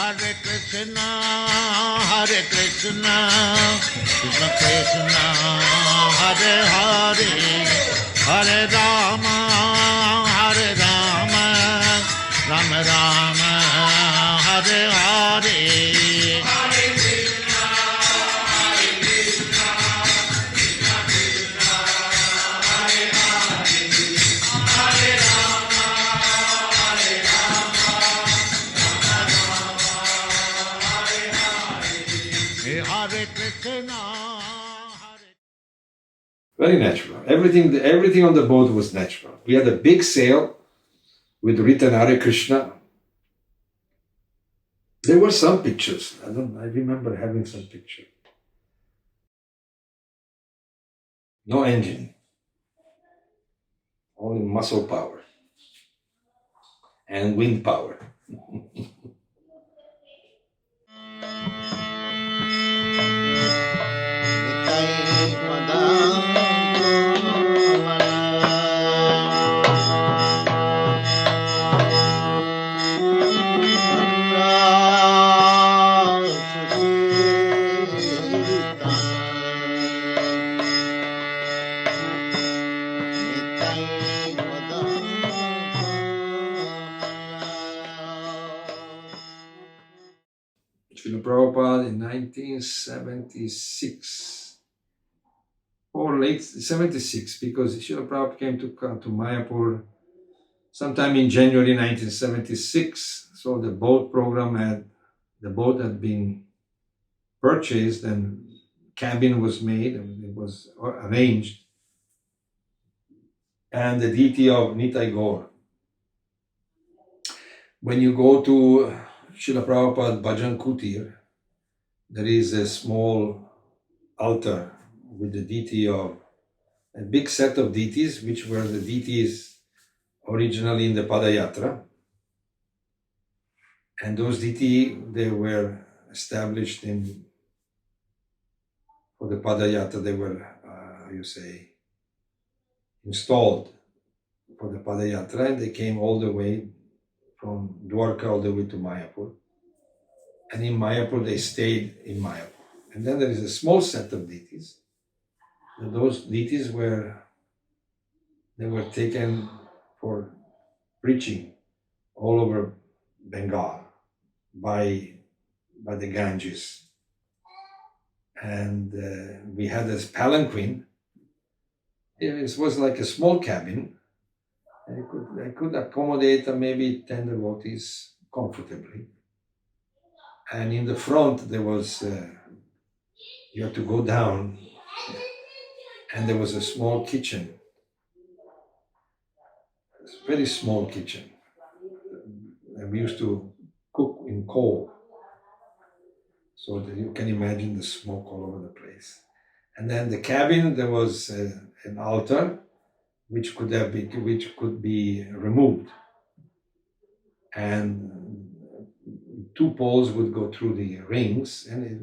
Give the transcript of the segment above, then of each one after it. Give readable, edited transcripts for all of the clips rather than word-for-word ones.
Hare Krishna, Hare Krishna, Krishna Krishna, Hare Hare, Hare Rama, Hare Rama, Rama Rama, Hare Hare. Very natural. Everything on the boat was natural. We had a big sail with written Hare Krishna. There were some pictures. I remember having some pictures. No engine. Only muscle power. And wind power. Prabhupada in 1976 or late 76, because Srila Prabhupada came to Mayapur sometime in January 1976. So the boat had been purchased and cabin was made and it was arranged. And the deity of Nitai Gaura. When you go to Srila Prabhupada Bhajan Kutir, there is a small altar with the deity of a big set of deities, which were the deities originally in the Padayatra. And those deities, they were established for the Padayatra, they were, installed for the Padayatra, and they came all the way from Dwarka all the way to Mayapur. And in Mayapur, they stayed in Mayapur. And then there is a small set of deities. And those deities were taken for preaching all over Bengal by the Ganges. And we had this palanquin. It was like a small cabin. I could accommodate maybe 10 devotees comfortably. And in the front, there was, you had to go down, and there was a small kitchen. A very small kitchen. And we used to cook in coal. So that you can imagine the smoke all over the place. And then the cabin, there was an altar, which could be removed, and 2 poles would go through the rings and it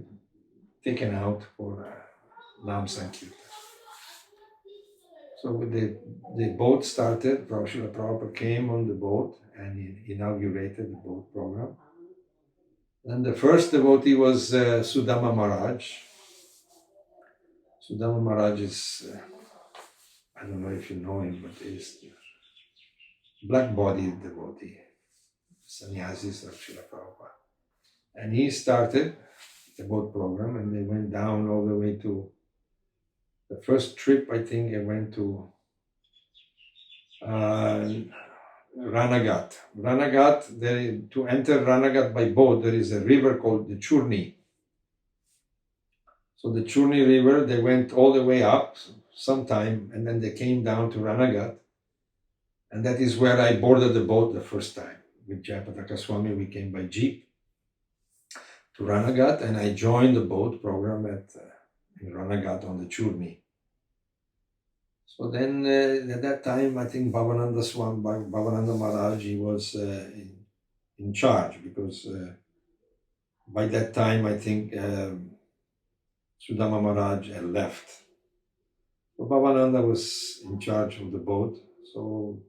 taken out for Nam Sankirtan. So with the boat started, Srila Prabhupada came on the boat and he inaugurated the boat program. And the first devotee was Sudama Maharaj. Sudama Maharaj is I don't know if you know him, but he's black-bodied devotee, sannyasis of Srila Prabhupada. And he started the boat program, and they went down all the way to the first trip. I think it went to Ranagat. To enter Ranagat by boat, there is a river called the Churni. So the Churni River, they went all the way up sometime, and then they came down to Ranagat. And that is where I boarded the boat the first time. With Jayapataka Swami, we came by jeep to Ranagat, and I joined the boat program in Ranagat on the Churni. So then at that time, I think Bhavananda Maharaj, he was in charge, because by that time, I think Sudama Maharaj had left. So Bhavananda was in charge of the boat. So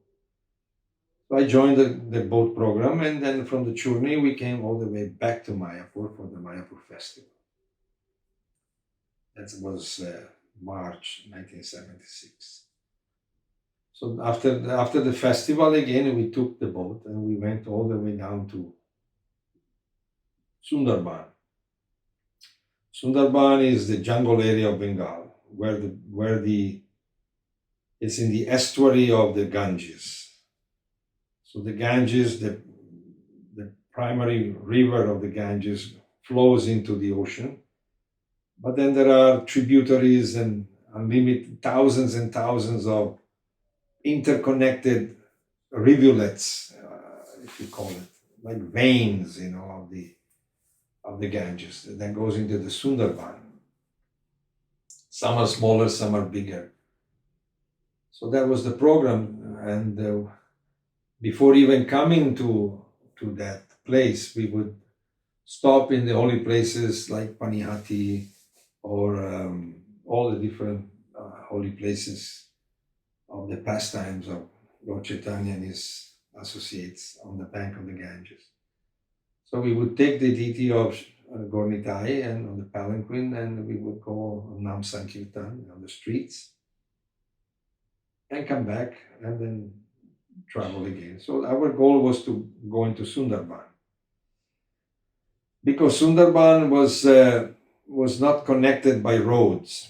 So I joined the boat program, and then from the journey we came all the way back to Mayapur for the Mayapur festival. That was March 1976. So after the festival again, we took the boat and we went all the way down to Sundarban. Sundarban is the jungle area of Bengal, where it's in the estuary of the Ganges. So the Ganges, the primary river of the Ganges, flows into the ocean. But then there are tributaries and unlimited thousands and thousands of interconnected rivulets, if you call it, like veins, of the Ganges that goes into the Sundarban. Some are smaller, some are bigger. So that was the program, and before even coming to that place, we would stop in the holy places like Panihati or all the different holy places of the pastimes of Lord Chaitanya and his associates on the bank of the Ganges. So we would take the deity of Gaura Nitai and on the palanquin, and we would go on Nam Sankirtan on the streets and come back and then travel again. So our goal was to go into Sundarban, because Sundarban was not connected by roads.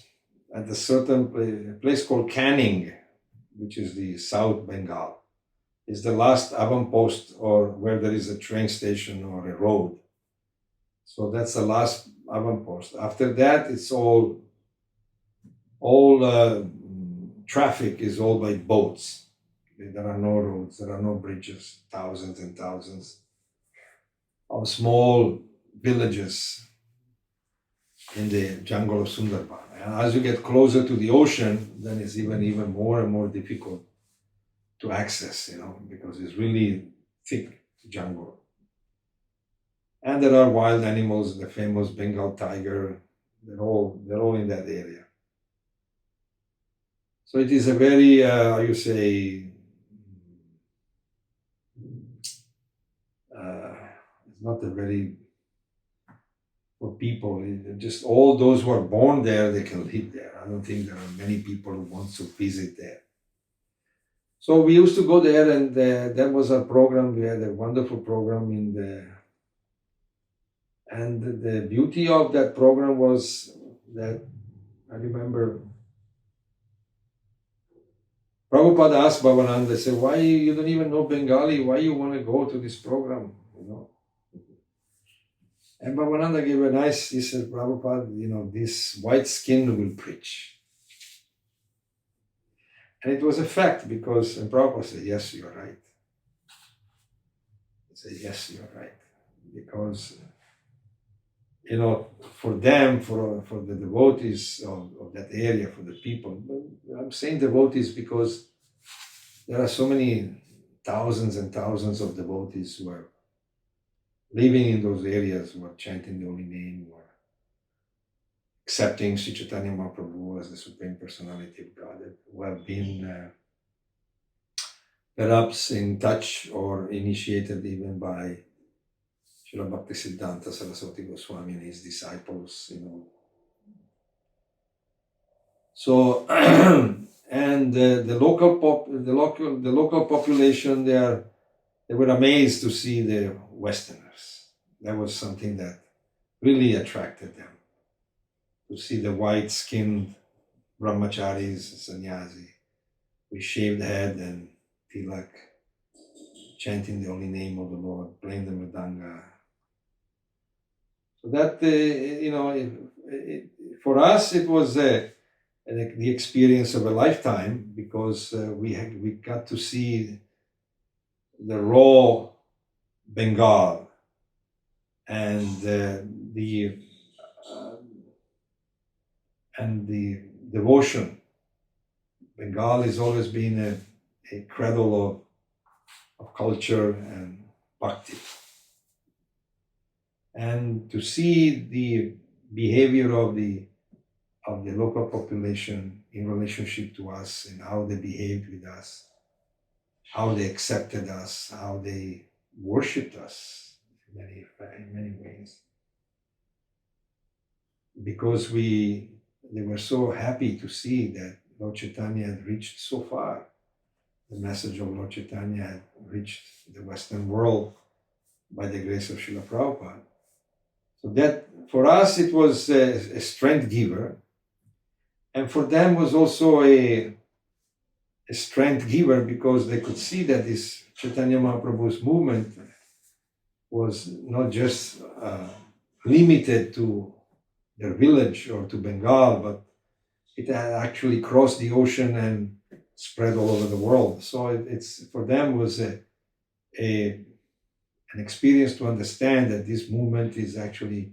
At a certain place called Canning, which is the South Bengal, is the last avant-post or where there is a train station or a road. So that's the last avant-post. After that, it's all traffic is all by boats. There are no roads, there are no bridges, thousands and thousands of small villages in the jungle of Sundarban. And as you get closer to the ocean, then it's even more and more difficult to access, because it's really thick jungle. And there are wild animals, the famous Bengal tiger, they're all in that area. So it is a very, it's not a very, for people, just all those who are born there, they can live there. I don't think there are many people who want to visit there. So we used to go there, and that was our program. We had a wonderful program and the beauty of that program was that I remember Prabhupada asked Bhavananda, said, why you don't even know Bengali? Why you want to go to this program? And Bhavananda gave he said, Prabhupada, this white skin will preach. And it was a fact, because, and Prabhupada said, yes, you're right. He said, yes, you're right. Because, for them, for the devotees of that area, for the people, I'm saying devotees because there are so many thousands and thousands of devotees who are living in those areas, who are chanting the holy name, who are accepting Sri Chaitanya Mahaprabhu as the Supreme Personality of Godhead, who have been perhaps in touch or initiated even by Srila Bhaktisiddhanta Saraswati Goswami and his disciples, So, and the local population, they were amazed to see the Westerners. That was something that really attracted them, to see the white-skinned brahmacharis, sannyasi, with shaved head and tilak, chanting the holy name of the Lord, playing the mridanga. So that, for us, it was the experience of a lifetime, because we got to see the raw Bengal and the devotion. Bengal has always been a cradle of culture and bhakti. And to see the behavior of the local population in relationship to us and how they behaved with us, how they accepted us, how they worshipped us in many ways. Because they were so happy to see that Lord Chaitanya had reached so far. The message of Lord Chaitanya had reached the Western world by the grace of Srila Prabhupada. So that, for us, it was a strength giver. And for them was also a strength giver, because they could see that this Chaitanya Mahaprabhu's movement was not just limited to their village or to Bengal, but it had actually crossed the ocean and spread all over the world. So it's for them was an experience to understand that this movement is actually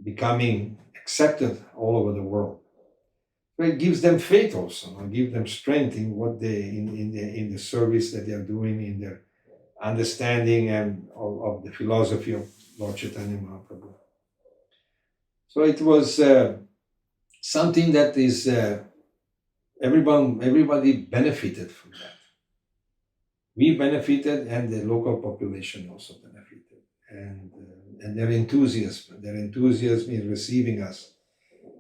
becoming accepted all over the world. So it gives them faith also, and gives them strength in what they in the service that they are doing, in their understanding and of the philosophy of Lord Chaitanya Mahaprabhu. So it was something that is everybody benefited from that. We benefited, and the local population also benefited, and their enthusiasm in receiving us.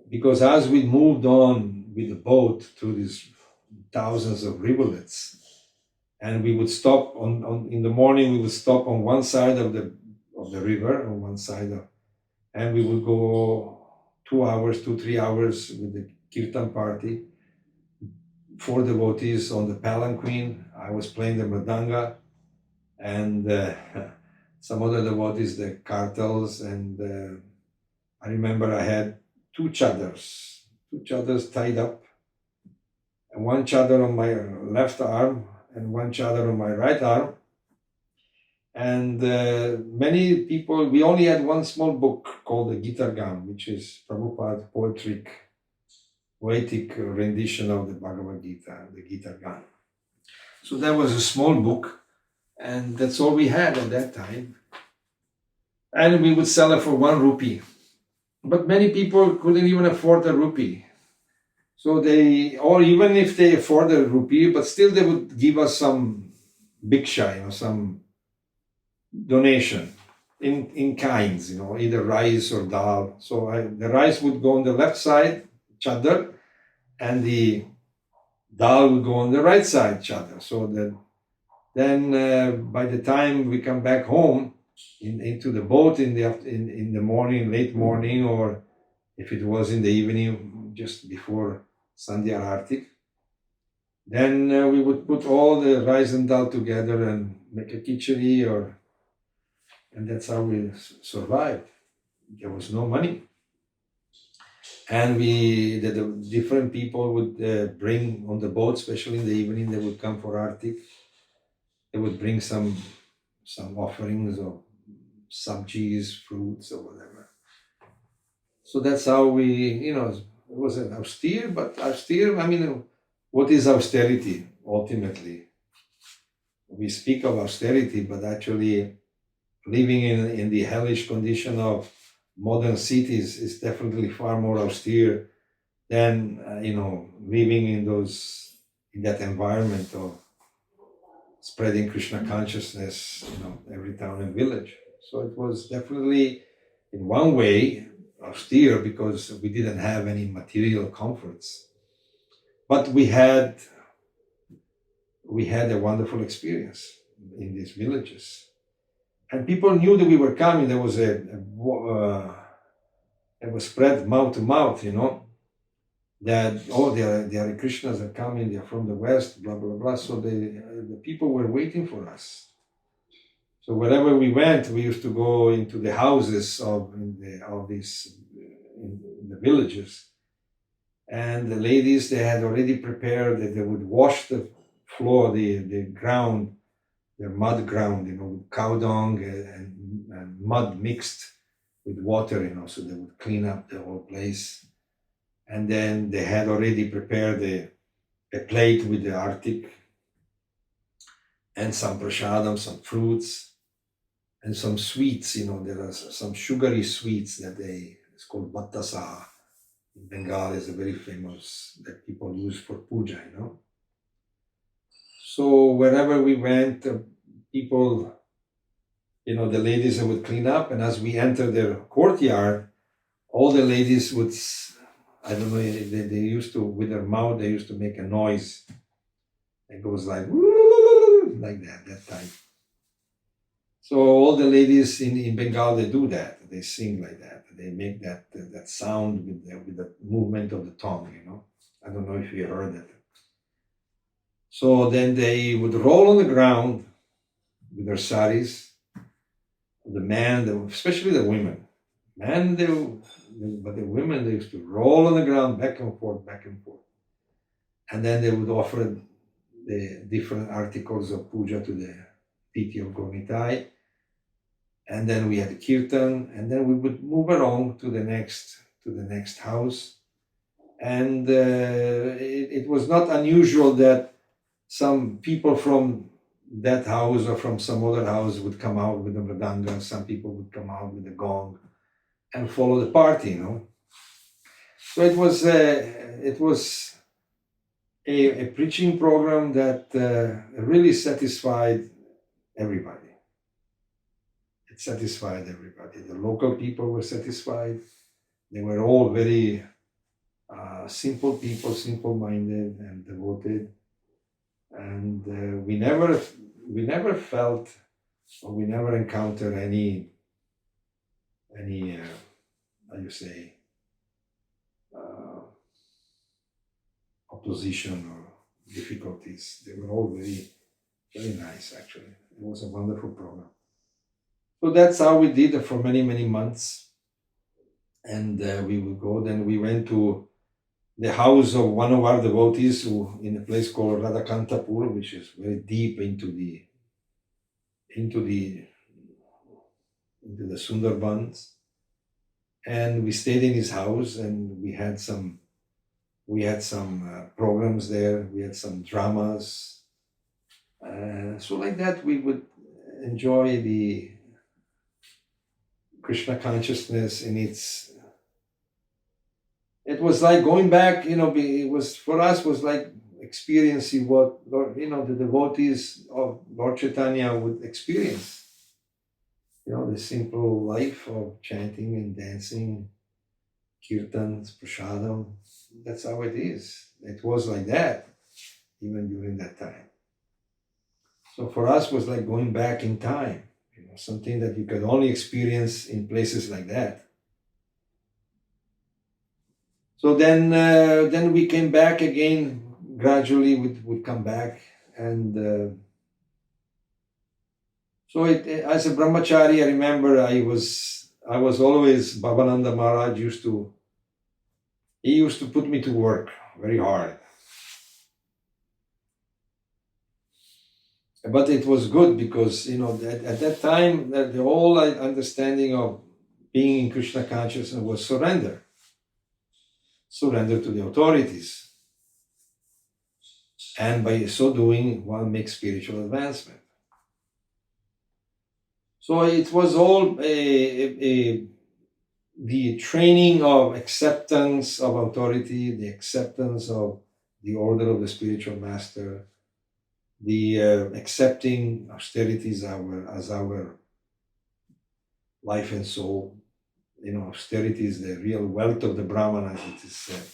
Because as we moved on with the boat through these thousands of rivulets, and we would stop in the morning, we would stop on one side of the river, on one side and we would go 2-3 hours with the kirtan party, 4 devotees on the palanquin. I was playing the mridanga, and some other devotees the kartals, and I remember I had 2 chadars tied up, and 1 chadar on my left arm and 1 chadar on my right arm. And many people, we only had 1 small book called the Gitargam, which is Prabhupada's poetic rendition of the Bhagavad Gita, the Gitargam. So that was a small book, and that's all we had at that time. And we would sell it for 1 rupee. But many people couldn't even afford a rupee. So or even if they afford a rupee, but still they would give us some bhiksha, some donation in kinds, either rice or dal. So the rice would go on the left side, chadar, and the dal would go on the right side, chadar. So then by the time we come back home into the boat in the morning, late morning, or if it was in the evening, just before Sandhya Arati, then we would put all the rice and dal together and make a khichdi, and that's how we survived. There was no money. And the different people would bring on the boat, especially in the evening, they would come for Arti. They would bring some offerings of sabjis, fruits, or whatever. So that's how it was an austere, what is austerity ultimately? We speak of austerity, but actually living in the hellish condition of modern cities is definitely far more austere than living in that environment of spreading Krishna consciousness, every town and village. So it was definitely, in one way, austere because we didn't have any material comforts, but we had a wonderful experience in these villages. And people knew that we were coming. There was it was spread mouth to mouth, that the Hare Krishnas are coming. They're from the West, blah blah blah. So the people were waiting for us. So wherever we went, we used to go into the houses in the villages, and the ladies, they had already prepared that they would wash the floor, the ground. The mud ground, with cow dung and mud mixed with water, so they would clean up the whole place. And then they had already prepared a plate with the artik and some prasadam, some fruits, and some sweets. There are some sugary sweets it's called battasa. In Bengal is a very famous, that people use for puja, So wherever we went, people, the ladies would clean up, and as we entered their courtyard, all the ladies would, I don't know, they used to, with their mouth, they used to make a noise. It goes like that type. So all the ladies in Bengal, they do that. They sing like that. They make that sound with the movement of the tongue, I don't know if you heard that. So then they would roll on the ground with their saris. The men, especially the women. Men, but the women, they used to roll on the ground back and forth. And then they would offer the different articles of puja to the deity of Nitai. And then we had the kirtan, and then we would move along to the next house. And it was not unusual that some people from that house or from some other house would come out with the mridanga. Some people would come out with the gong and follow the party, So it was a preaching program that really satisfied everybody. It satisfied everybody. The local people were satisfied. They were all very simple people, simple-minded and devoted. And we never felt, or we never encountered any opposition or difficulties. They were all very, very nice, actually. It was a wonderful program. So that's how we did it for many, many months. And we would go, then we went to the house of one of our devotees in a place called Radhakantapur, which is very deep into the Sundarbans. And we stayed in his house, and we had some programs there. We had some dramas. So like that, we would enjoy the Krishna consciousness in its. It was like going back, it was for us was like experiencing what the devotees of Lord Chaitanya would experience. The simple life of chanting and dancing, kirtans, prasadam. That's how it is. It was like that, even during that time. So for us, it was like going back in time, something that you could only experience in places like that. So then we came back again. Gradually, would come back, and so as a brahmachari, I remember I was always, Bhavananda Maharaj used to put me to work very hard. But it was good because, at that time, the whole understanding of being in Krishna consciousness was surrender. Surrender to the authorities. And by so doing, one makes spiritual advancement. So it was all the training of acceptance of authority, the acceptance of the order of the spiritual master, the accepting austerities as our life and soul. Austerity is the real wealth of the Brahman, as it is said.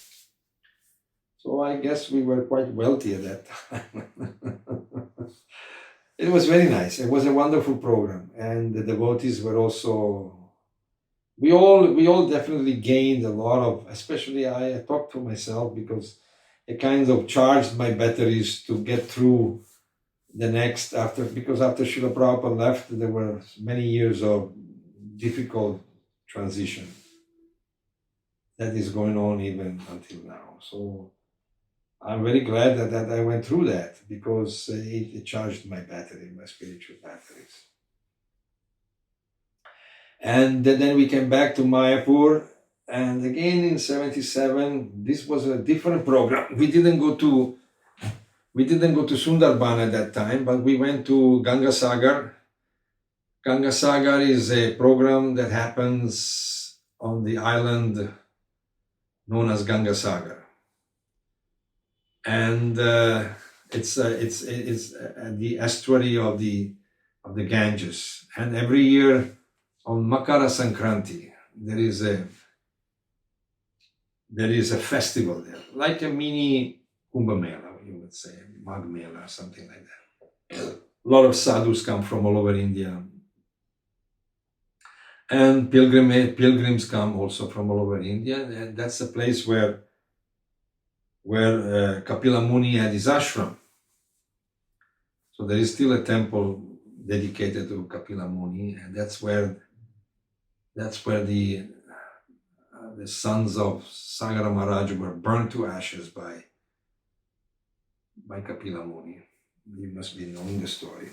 So I guess we were quite wealthy at that time. It was very nice. It was a wonderful program, and the devotees were also. We all definitely gained a lot of. Especially I talked to myself because it kind of charged my batteries to get through the next because after Srila Prabhupada left, there were many years of difficult transition that is going on even until now. So I'm very glad that I went through that because it charged my spiritual batteries. And then we came back to Mayapur, and again in 1977, this was a different program. We didn't go to Sundarban at that time, but we went to Gangasagar. Gangasagar is a program that happens on the island known as Gangasagar. And It's the estuary of the Ganges, and every year on Makara Sankranti there is a festival there, like a mini Kumbh Mela, you would say, Magh Mela, or something like that. A lot of sadhus come from all over India, and pilgrims come also from all over India, and that's a place where Kapila Muni had his ashram. So there is still a temple dedicated to Kapila Muni, and that's where the sons of Sagara Maharaj were burned to ashes by Kapila Muni. You must be knowing the story.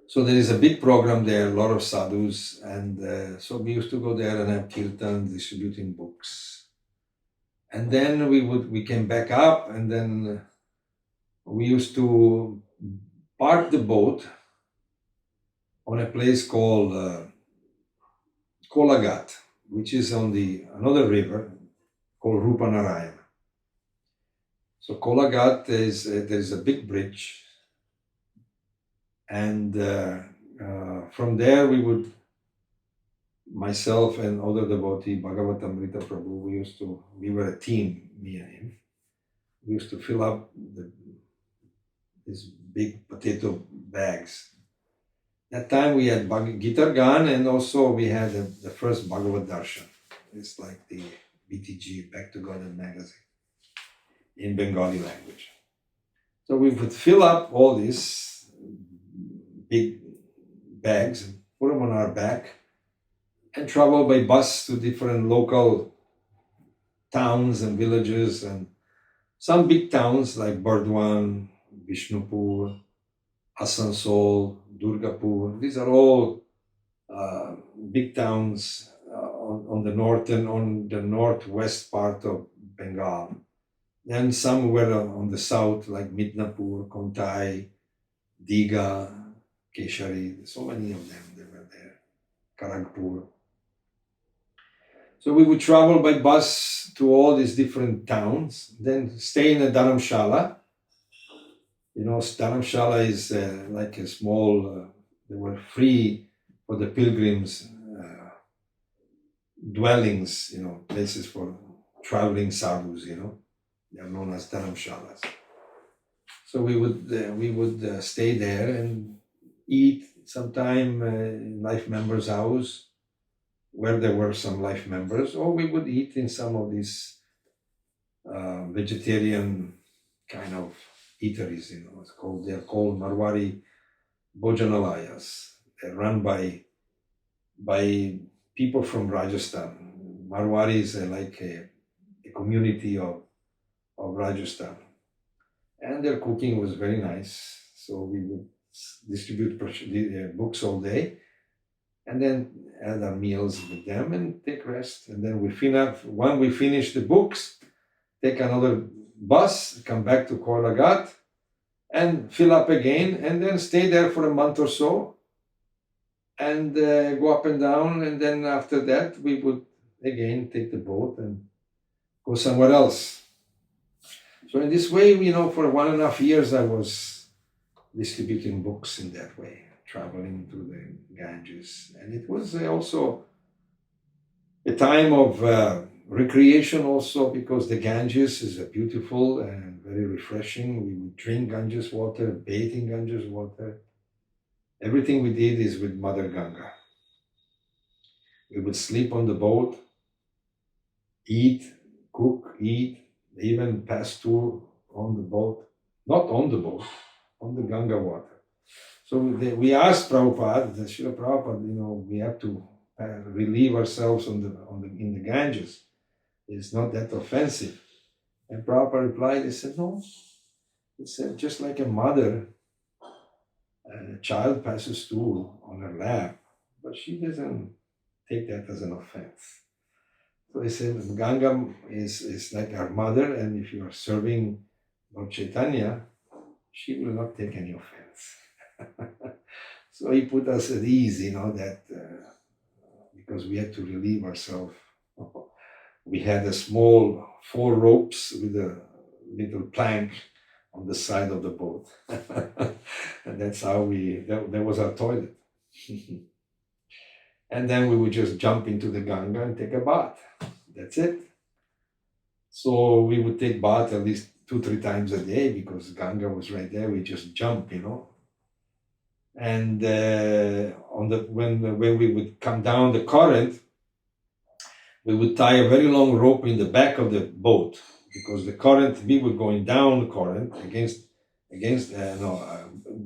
So there is a big program there, a lot of sadhus, and so we used to go there and have kirtan, distributing books. And then we came back up, and then we used to park the boat on a place called Kolagat, which is on another river called Rupanarayana. So Kolagat there's a big bridge, and from there myself and other devotee, Bhagavatamrita Prabhu, we were a team, me and him. We used to fill up these big potato bags. That time we had Gitar Gan, and also we had the first Bhagavad Darshan. It's like the BTG, Back to God magazine, in Bengali language. So we would fill up all these big bags and put them on our back and travel by bus to different local towns and villages, and some big towns like Burdwan, Vishnupur, Asansol, Durgapur. These are all big towns on the north and on the northwest part of Bengal. Then some were on the south, like Midnapur, Kontai, Diga, Keshari. So many of them, they were there. Karagpur. So we would travel by bus to all these different towns, then stay in a dharamshala. You know, dharamshala is like a small, they were free for the pilgrims, dwellings, you know, places for traveling sadhus, you know. They are known as dharamshalas. So we would stay there and eat sometime in life members' house, where there were some life members, or we would eat in some of these vegetarian kind of eateries, you know. They're called Marwari Bhojanalayas. They're run by people from Rajasthan. Marwari is like a community of Rajasthan, and their cooking was very nice. So we would distribute books all day, and then have our meals with them and take rest. And then when we finish the books, take another bus, come back to Kolagat and fill up again, and then stay there for a month or so and go up and down. And then after that, we would again take the boat and go somewhere else. So in this way, you know, for 1.5 years, I was distributing books in that way, traveling to the Ganges. And it was also a time of recreation also, because the Ganges is beautiful and very refreshing. We would drink Ganges water, bathe in Ganges water. Everything we did is with Mother Ganga. We would sleep on the boat, eat, cook, eat, even pass through on the boat, not on the boat, on the Ganga water. So we asked Prabhupada, Srila Prabhupada, you know, we have to relieve ourselves in the Ganges. It's not that offensive. And Prabhupada replied, he said, no. He said, just like a mother, a child passes through on her lap, but she doesn't take that as an offense. So he said, Ganga is like our mother, and if you are serving Lord Chaitanya, she will not take any offense. So he put us at ease, you know, that because we had to relieve ourselves. We had a small 4 ropes with a little plank on the side of the boat. And that's how that was our toilet. And then we would just jump into the Ganga and take a bath. That's it. So we would take bath at least 2-3 times a day because Ganga was right there. We just jump, And when we would come down the current, we would tie a very long rope in the back of the boat because the current, we were going down the current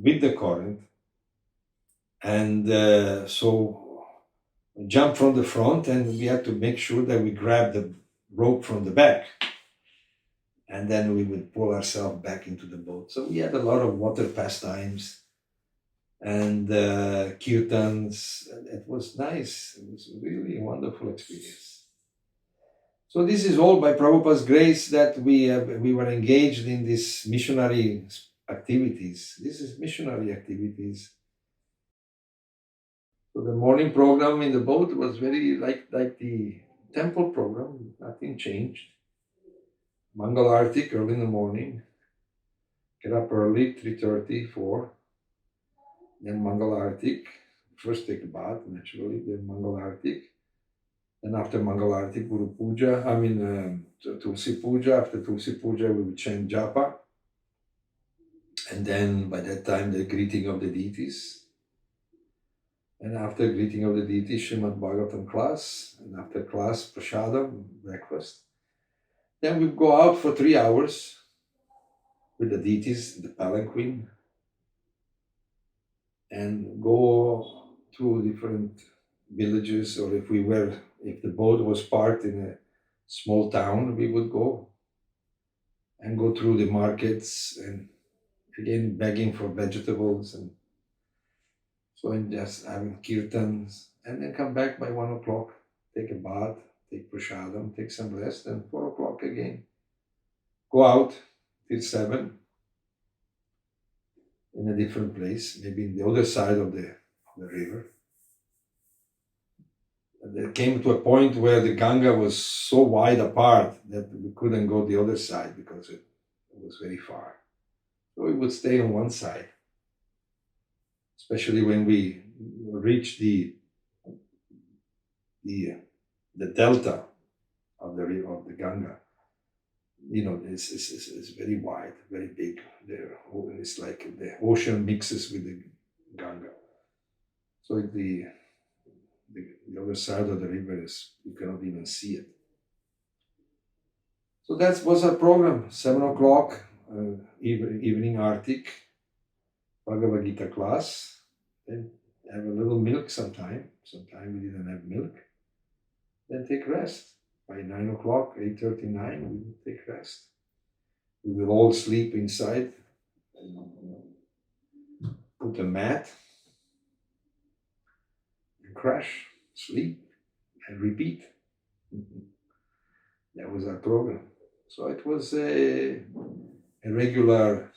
with the current. And so we jumped from the front and we had to make sure that we grabbed the rope from the back. And then we would pull ourselves back into the boat. So we had a lot of water pastimes and kirtans. It was nice. It was really a wonderful experience. So this is all by Prabhupada's grace that we were engaged in these missionary activities. This is missionary activities. So the morning program in the boat was very like the temple program. Nothing changed. Mangal Artik early in the morning. Get up early, 3:30, 4. Then Mangal Artik. First take a bath, naturally, then Mangal Artik. Then after Mangal Artik, Guru Puja, Tulsi Puja. After Tulsi Puja, we would chant Japa. And then by that time, the greeting of the deities. And after greeting of the deities, Srimad Bhagavatam class. And after class, Prasadam, breakfast. Then we go out for 3 hours with the deities, the palanquin, and go through different villages, or if the boat was parked in a small town, we would go and go through the markets and again begging for vegetables and so and just having kirtans, and then come back by 1 o'clock, take a bath, take prasadam, take some rest, and 4 o'clock again. Go out till 7 in a different place, maybe in the other side of the river. And it came to a point where the Ganga was so wide apart that we couldn't go the other side because it was very far. So we would stay on one side, especially when we reached the delta of the river of the Ganga. It's very wide, very big. It's like the ocean mixes with the Ganga. So the other side of the river you cannot even see it. So that was our program. 7 o'clock, evening Artik, Bhagavad Gita class. Then have a little milk sometime. Sometime we didn't have milk. Then take rest. By 9 o'clock, 8:39, we will take rest. We will all sleep inside. Put a mat and crash, sleep, and repeat. That was our program. So it was a regular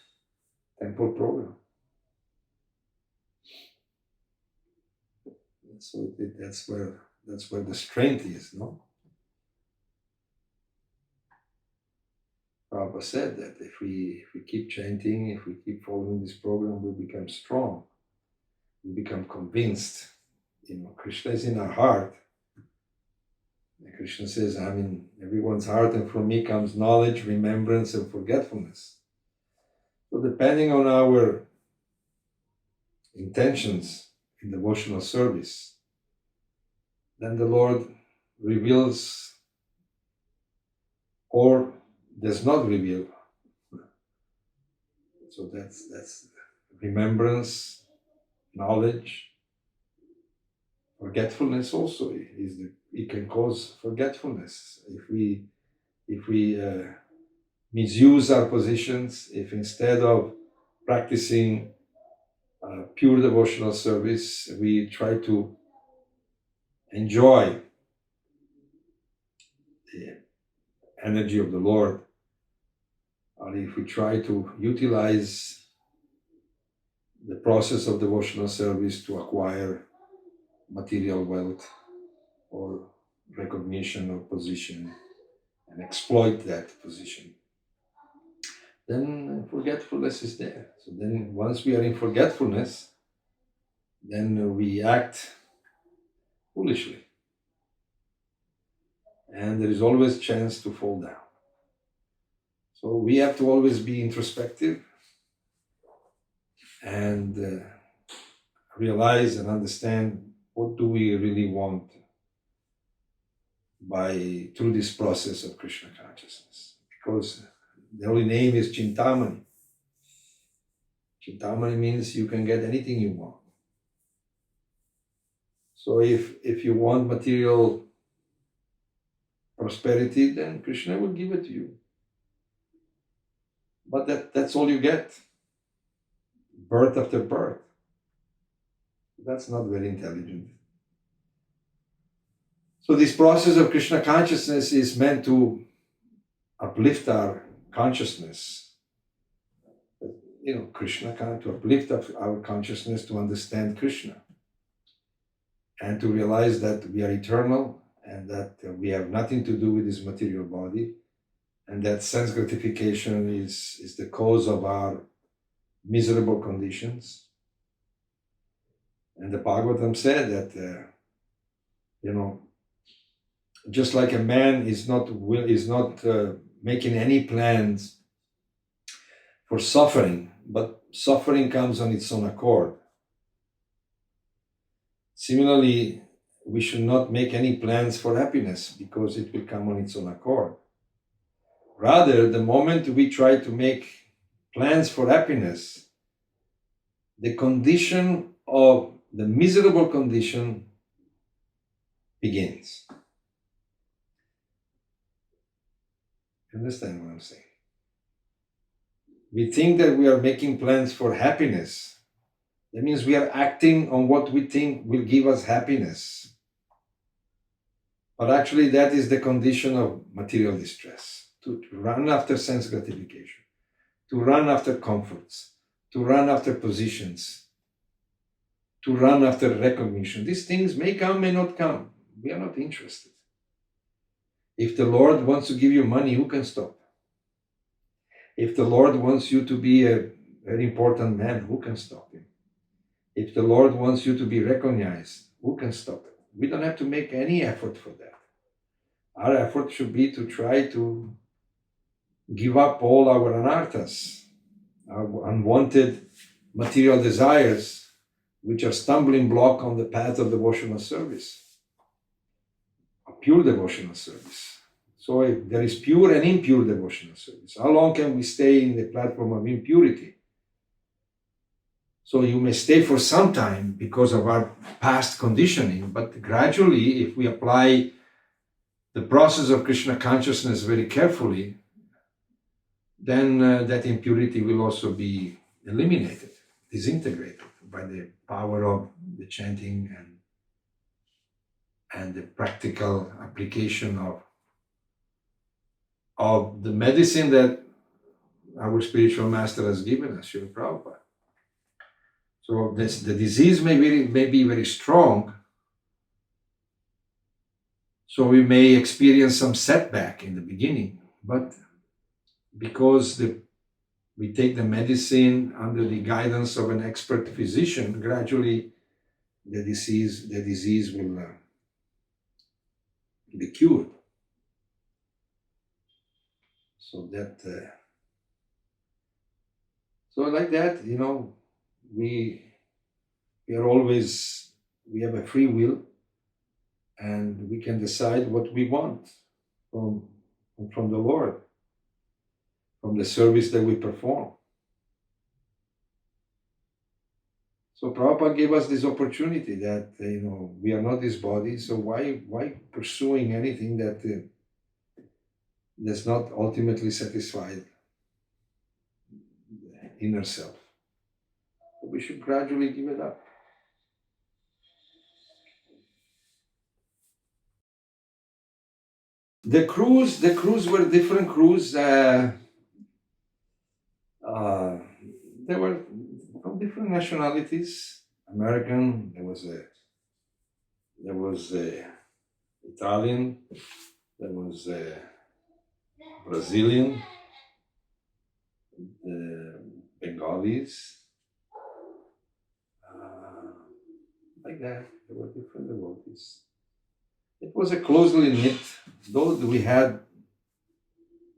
temple program. So that's where the strength is, no? Prabhupada said that if we keep chanting, if we keep following this program, we become strong. We become convinced. Krishna is in our heart. And Krishna says, I'm in everyone's heart, and from me comes knowledge, remembrance, and forgetfulness. So depending on our intentions in devotional service, then the Lord reveals or does not reveal. So that's remembrance, knowledge. Forgetfulness also it can cause forgetfulness if we misuse our positions. If instead of practicing pure devotional service, we try to enjoy the energy of the Lord, or if we try to utilize the process of devotional service to acquire material wealth or recognition or position and exploit that position, then forgetfulness is there. So then once we are in forgetfulness, then we act foolishly. And there is always chance to fall down. So we have to always be introspective and realize and understand what do we really want through this process of Krishna consciousness. Because the holy name is Chintamani. Chintamani means you can get anything you want. So if you want material prosperity, then Krishna will give it to you. But that's all you get. Birth after birth. That's not very intelligent. So this process of Krishna consciousness is meant to uplift our consciousness. Krishna, to uplift our consciousness to understand Krishna and to realize that we are eternal and that we have nothing to do with this material body, and that sense gratification is the cause of our miserable conditions. And the Bhagavatam said that, just like a man is not making any plans for suffering, but suffering comes on its own accord. Similarly, we should not make any plans for happiness because it will come on its own accord. Rather, the moment we try to make plans for happiness, the condition of the miserable condition begins. You understand what I'm saying? We think that we are making plans for happiness. That means we are acting on what we think will give us happiness. But actually, that is the condition of material distress. To run after sense gratification, to run after comforts, to run after positions, to run after recognition. These things may come, may not come. We are not interested. If the Lord wants to give you money, who can stop? If the Lord wants you to be a very important man, who can stop him? If the Lord wants you to be recognized, who can stop it? We don't have to make any effort for that. Our effort should be to try to give up all our anarthas, our unwanted material desires, which are stumbling block on the path of devotional service, a pure devotional service. So if there is pure and impure devotional service, how long can we stay in the platform of impurity? So you may stay for some time because of our past conditioning, but gradually, if we apply the process of Krishna consciousness very carefully, then that impurity will also be eliminated, disintegrated by the power of the chanting and the practical application of the medicine that our spiritual master has given us, Srila Prabhupada. So the disease may be very strong, so we may experience some setback in the beginning, but because we take the medicine under the guidance of an expert physician, gradually the disease will be cured. So like that, we have a free will, and we can decide what we want from the Lord, from the service that we perform. So Prabhupada gave us this opportunity that, we are not this body, so why pursuing anything that does not ultimately satisfy the inner self? So we should gradually give it up. The crews were different crews. They were from different nationalities. American, there was a Italian, there was a Brazilian, the Bengalis, like that. There were different devotees. It was a closely knit, though we had,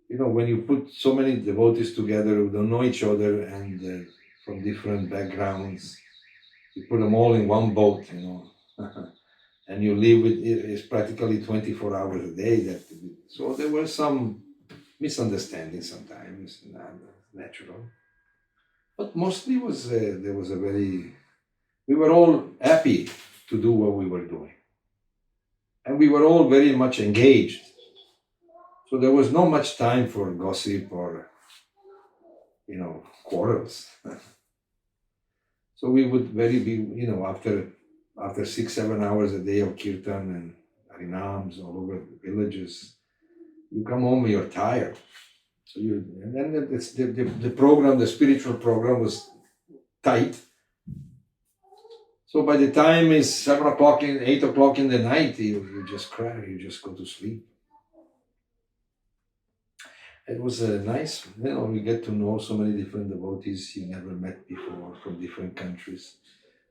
when you put so many devotees together who don't know each other and from different backgrounds, you put them all in one boat, and you live with it. It's practically 24 hours a day. So there were some misunderstandings sometimes, natural. But mostly we were all happy to do what we were doing. And we were all very much engaged. So there was not much time for gossip or, quarrels. So we would after 6-7 hours a day of kirtan and harinams all over the villages, you come home and you're tired. So and then the program, the spiritual program was tight. So by the time it's 7 o'clock, 8 o'clock in the night, you just cry, you just go to sleep. It was a nice, we get to know so many different devotees you never met before from different countries.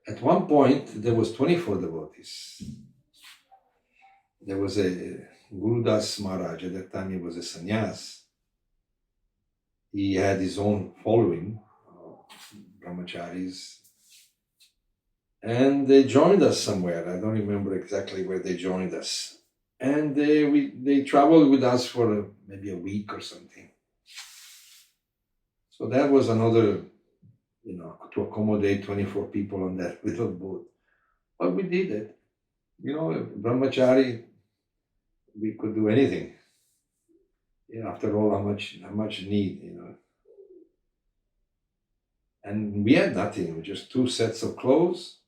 At one point, there was 24 devotees. There was a Guru Das Maharaj, at that time he was a sannyas. He had his own following, brahmacharis, and they joined us somewhere. I don't remember exactly where they joined us. And they traveled with us for maybe a week or something. So that was another, to accommodate 24 people on that little boat. But we did it. Brahmachari, we could do anything. After all, how much need, And we had nothing, just 2 sets of clothes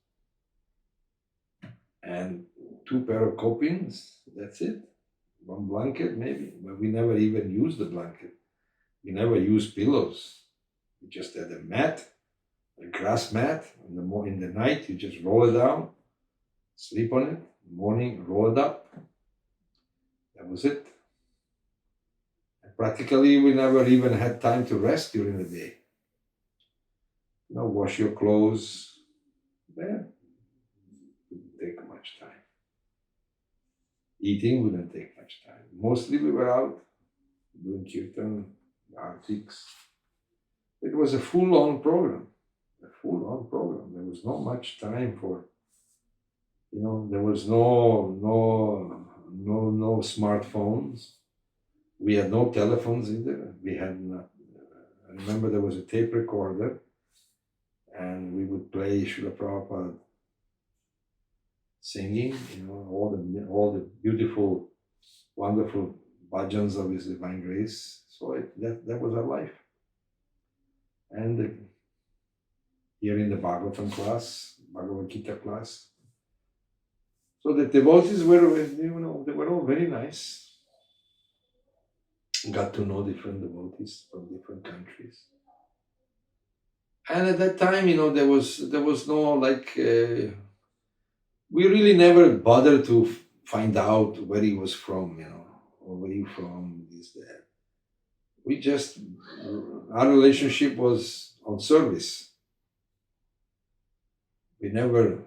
and 2 pair of copings. That's it. 1 blanket maybe, but we never even used the blanket. We never used pillows. We just had a mat, a grass mat. In the night, you just roll it down, sleep on it. In the morning, roll it up. That was it. And practically, we never even had time to rest during the day. Wash your clothes. Didn't take much time. Eating wouldn't take much time. Mostly we were out doing kirtan, artics. It was a full-on program. There was not much time for, there was no smartphones. We had no telephones either. I remember there was a tape recorder, and we would play Srila Prabhupada singing, all the beautiful, wonderful bhajans of His Divine Grace. So that was our life. And here in the Bhagavatam class, Bhagavad Gita class. So the devotees were, they were all very nice. Got to know different devotees from different countries. And at that time, there was no we really never bothered to find out where he was from, or where you from, this, that. Our relationship was on service. We never,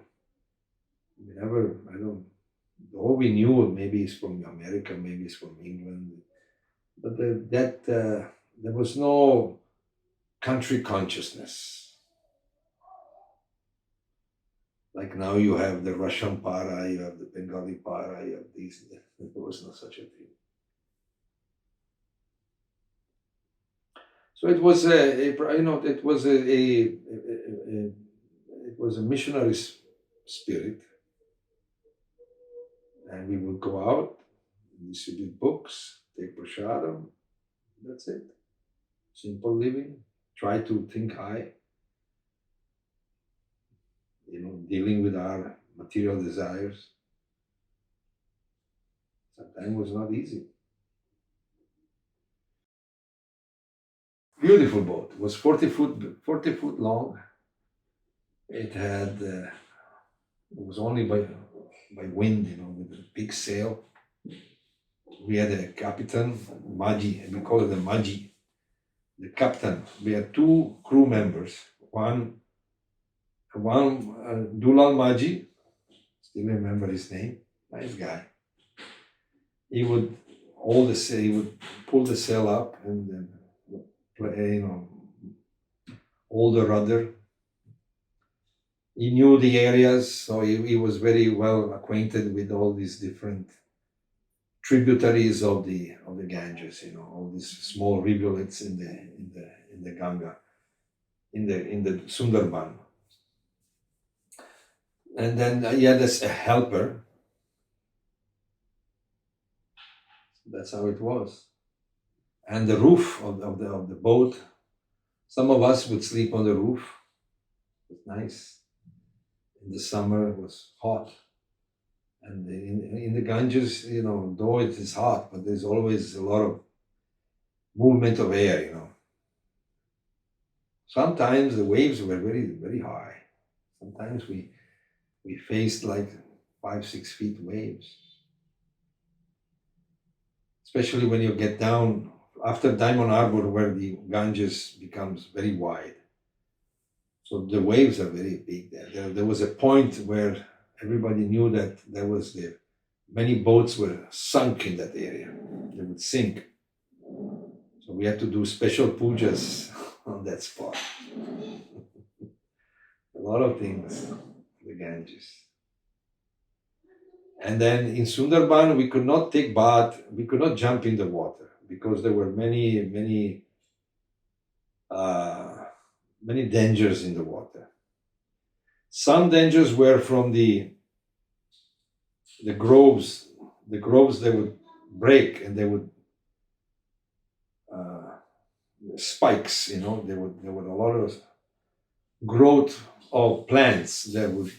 all we knew, maybe it's from America, maybe it's from England, but there was no country consciousness. Like now you have the Russian para, you have the Bengali para, you have these. There was no such a thing. So it was it was a missionary spirit, and we would go out, distribute books, take prasadam. That's it. Simple living. Try to think high. Dealing with our material desires. Sometimes was not easy. Beautiful boat. It was 40 foot long. It had, it was only by wind, with a big sail. We had a captain, Maji, and we call it a Maji. the captain. We had two crew members. One Dulal Maji, still remember his name, nice guy. He would he would pull the sail up and then play, hold the rudder. He knew the areas, so he was very well acquainted with all these different tributaries of the Ganges, all these small rivulets in the Ganga, in the Sundarban. And then he had a helper. That's how it was. And the roof of the boat, some of us would sleep on the roof. It was nice. In the summer it was hot. And in the Ganges, though it is hot, but there's always a lot of movement of air, Sometimes the waves were very, very high. Sometimes we faced like 5-6 feet waves. Especially when you get down after Diamond Harbor, where the Ganges becomes very wide. So the waves are very big there. There was a point where everybody knew that many boats were sunk in that area. They would sink. So we had to do special pujas on that spot. A lot of things, the Ganges. And then in Sundarban, we could not take bath, we could not jump in the water because there were many dangers in the water. Some dangers were from the groves. The groves, they would break and they would spikes, there were a lot of growth of plants that would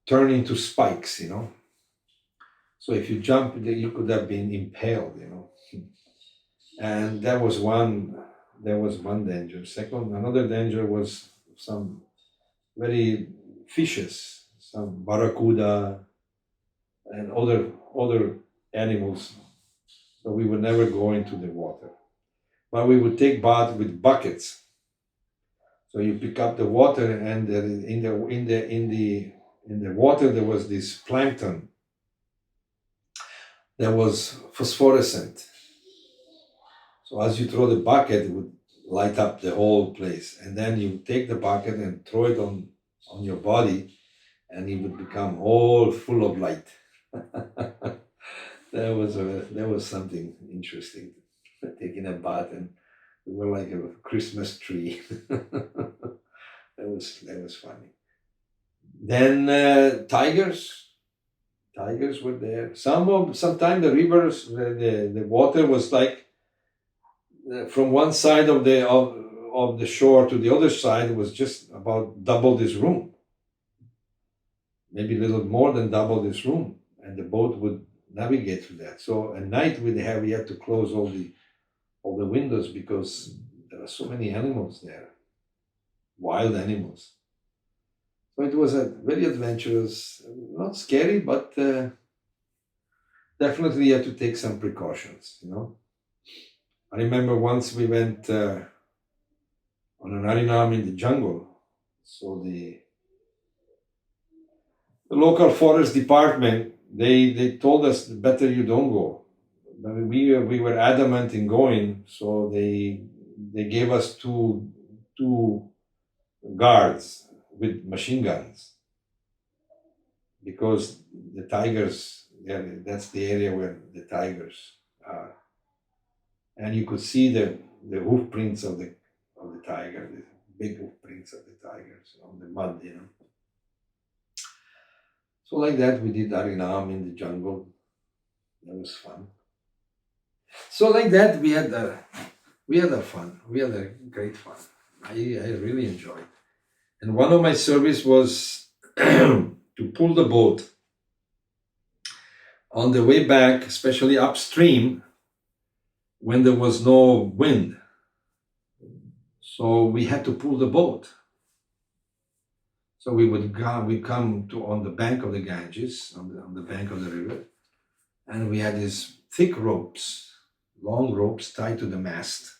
turn into spikes, So if you jump, you could have been impaled, And that was one danger. Second, another danger was some very fishes, some barracuda and other animals. So we would never go into the water. But we would take bath with buckets. So you pick up the water, and in the water there was this plankton that was phosphorescent. So as you throw the bucket, it would light up the whole place. And then you take the bucket and throw it on your body, and it would become all full of light. That was something interesting. Taking a bath, and we were like a Christmas tree. That was funny. Then tigers were there. Sometimes the rivers, the water was like from one side of the shore to the other side was just about double this room, maybe a little more than double this room, and the boat would navigate through that. So at night we had to close all the windows because there are so many animals there, wild animals. So it was a very adventurous, not scary, but definitely you had to take some precautions, I remember once we went on an harinam in the jungle. So the local forest department, they told us better you don't go. But we were adamant in going, so they gave us two guards with machine guns because the tigers, that's the area where the tigers are. And you could see the hoof prints of the tiger, the big hoof prints of the tigers on the mud, So like that, we did harinam in the jungle. That was fun. So like that, we had a fun. We had a great fun. I really enjoyed. And one of my service was to pull the boat on the way back, especially upstream, when there was no wind. So we had to pull the boat. So we come to on the bank of the Ganges, on the bank of the river, and we had these thick ropes, long ropes tied to the mast.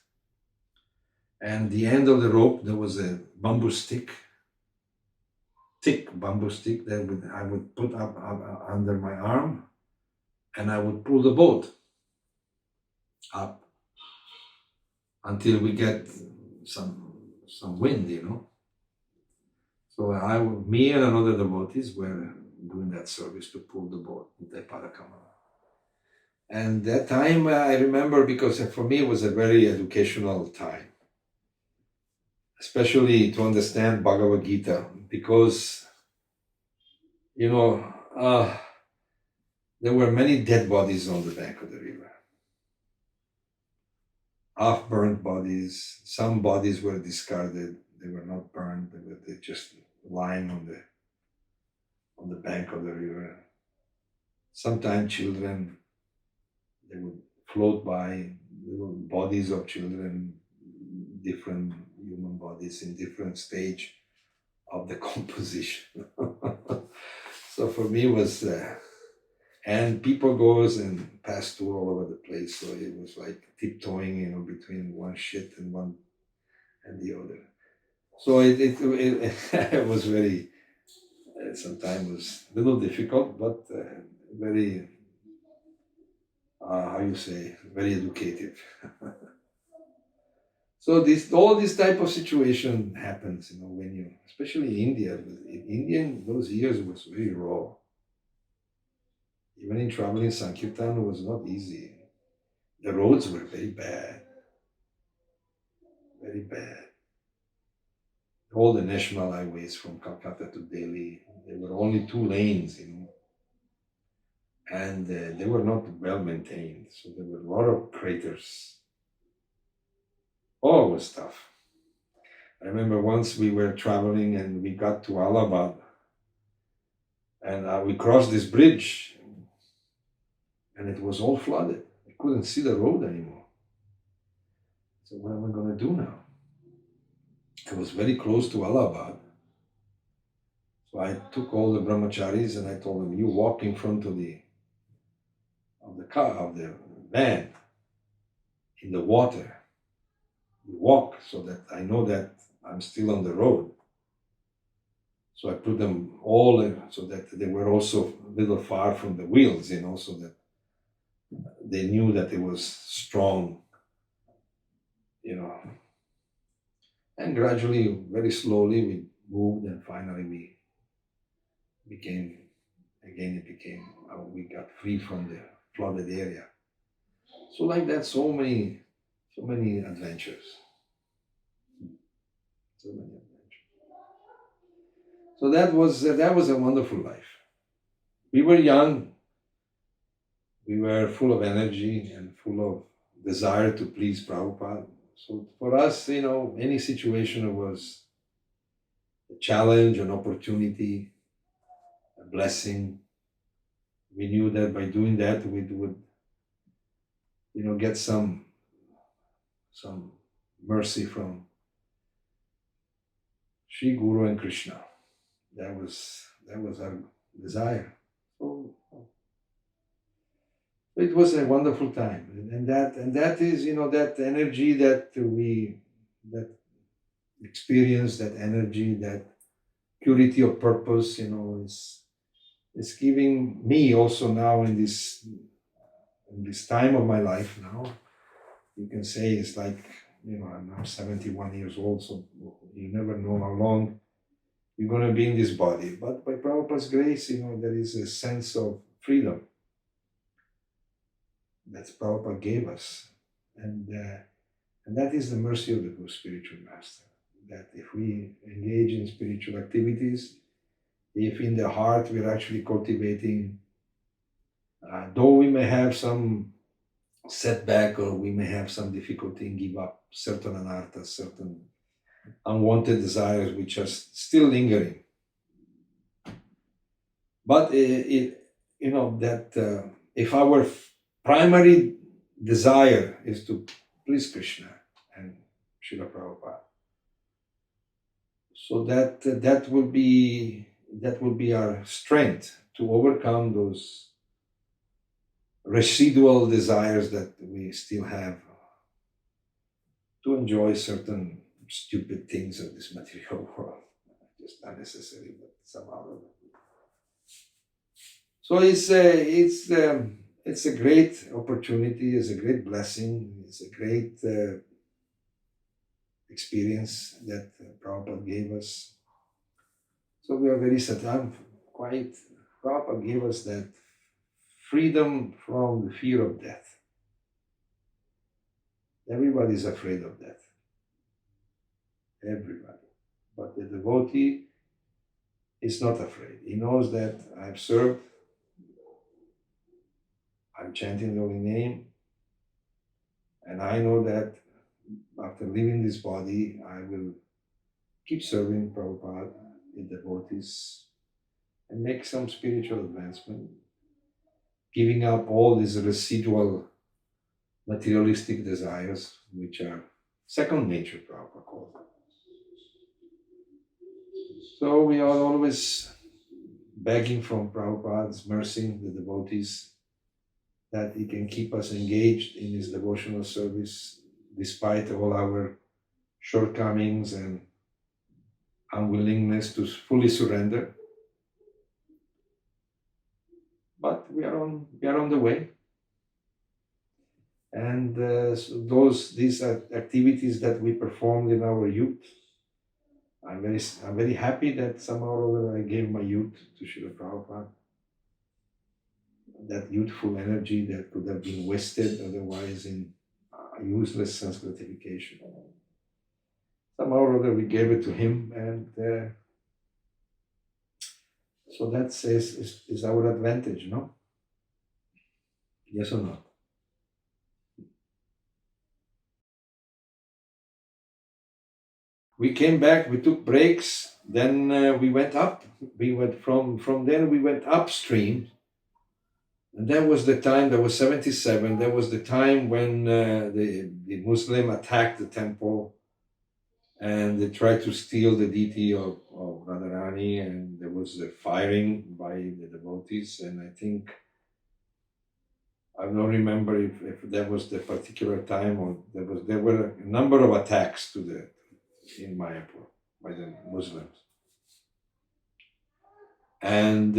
And the end of the rope, there was a bamboo stick, thick bamboo stick that I would put up under my arm, and I would pull the boat up until we get some wind, So me and another devotees were doing that service to pull the boat, Nitai Kamala. And that time I remember, because for me it was a very educational time, especially to understand Bhagavad Gita, because there were many dead bodies on the bank of the river, half-burnt bodies. Some bodies were discarded; they were not burned; they were just lying on the bank of the river. Sometimes children, they would float by, little bodies of children, different human bodies in different stage of the composition. So for me it was, and people goes and pass through all over the place. So it was like tiptoeing, between one shit and one and the other. So it was very, sometimes was a little difficult, but very, very educative. So all this type of situation happens, when you, especially India. India in those years was very raw. Even in traveling Sankirtan was not easy. The roads were very bad. Very bad. All the national highways from Calcutta to Delhi, there were only 2 lanes, and they were not well maintained. So there were a lot of craters. Oh, it was tough. I remember once we were traveling and we got to Allahabad, and we crossed this bridge, and it was all flooded. I couldn't see the road anymore. So what am I going to do now? I was very close to Allahabad. So I took all the brahmacharis and I told them, you walk in front of the van in the water. You walk so that I know that I'm still on the road. So I put them all in, so that they were also a little far from the wheels, so that they knew that it was strong, And gradually, very slowly, we moved, and finally we got free from the flooded area. So like that, so many adventures. So many adventures. So that was a wonderful life. We were young. We were full of energy and full of desire to please Prabhupada. So for us, any situation was a challenge, an opportunity, a blessing. We knew that by doing that, we would, get some mercy from Sri Guru and Krishna. That was our desire. So it was a wonderful time, and that is, that energy that that experience, that energy, that purity of purpose, is giving me also now in this time of my life now. You can say it's like, I'm now 71 years old, so you never know how long you're going to be in this body. But by Prabhupada's grace, there is a sense of freedom that Prabhupada gave us. And that is the mercy of the good spiritual master. That if we engage in spiritual activities, if in the heart we're actually cultivating, though we may have some setback or we may have some difficulty and give up certain anarthas, certain unwanted desires which are still lingering. But that if our primary desire is to please Krishna and Srila Prabhupada, so that will be our strength to overcome those residual desires that we still have to enjoy certain stupid things of this material world, just unnecessary, but somehow. So it's a great opportunity, it's a great blessing, it's a great experience that Prabhupada gave us. So we are very sad. Prabhupada gave us that freedom from the fear of death. Everybody is afraid of death. Everybody. But the devotee is not afraid. He knows that I've served, I'm chanting the holy name, and I know that after leaving this body, I will keep serving Prabhupada, the devotees, and make some spiritual advancement, giving up all these residual materialistic desires, which are second nature, Prabhupada called them. So we are always begging from Prabhupada's mercy, the devotees, that he can keep us engaged in his devotional service despite all our shortcomings and unwillingness to fully surrender. But we are on the way. And so these activities that we performed in our youth, I'm very happy that somehow or other I gave my youth to Srila Prabhupada. That youthful energy that could have been wasted otherwise in useless sense gratification. Somehow or other we gave it to him, and so that is our advantage, no? Yes or no? We came back, we took breaks, then we went up. We went from then we went upstream. And that was the time, that was 77, that was the time when the Muslim attacked the temple and they tried to steal the deity of Radharani, and there was a firing by the devotees, and I think, I don't remember if that was the particular time or there were a number of attacks in Mayapur by the Muslims. And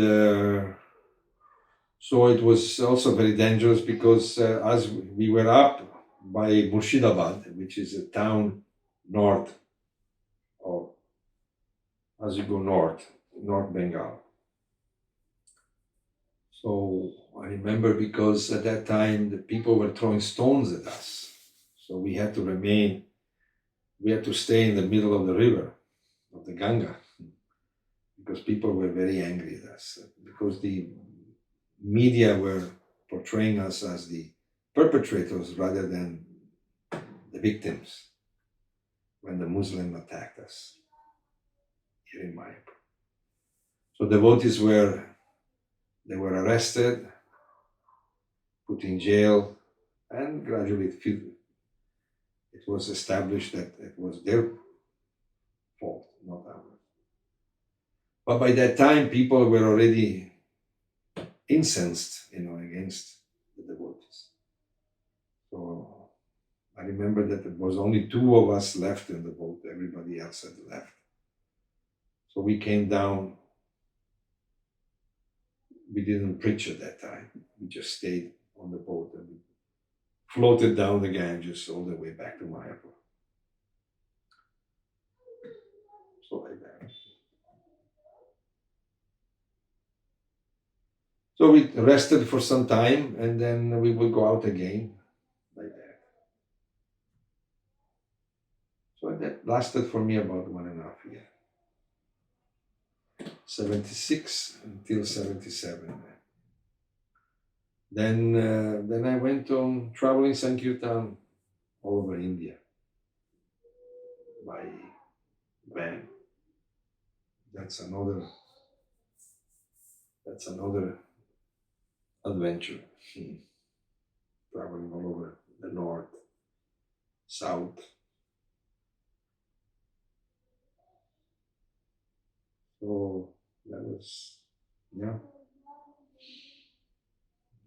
so it was also very dangerous because as we were up by Murshidabad, which is a town north of, as you go north Bengal. So I remember because at that time the people were throwing stones at us. So we had to stay in the middle of the river, of the Ganga, because people were very angry at us, because the media were portraying us as the perpetrators rather than the victims when the Muslim attacked us here in Mayapur. So devotees were arrested, put in jail, and gradually it was established that it was their fault, not ours. But by that time, people were already incensed, against the devotees. So I remember that there was only 2 of us left in the boat. Everybody else had left. So we came down. We didn't preach at that time. We just stayed on the boat and we floated down the Ganges all the way back to Mayapur. So like that. So we rested for some time and then we would go out again, like that. So that lasted for me about 1.5 years. 76 until 77. Then I went on traveling Sankirtan all over India by van. That's another adventure. Traveling all over the north, south. So that was,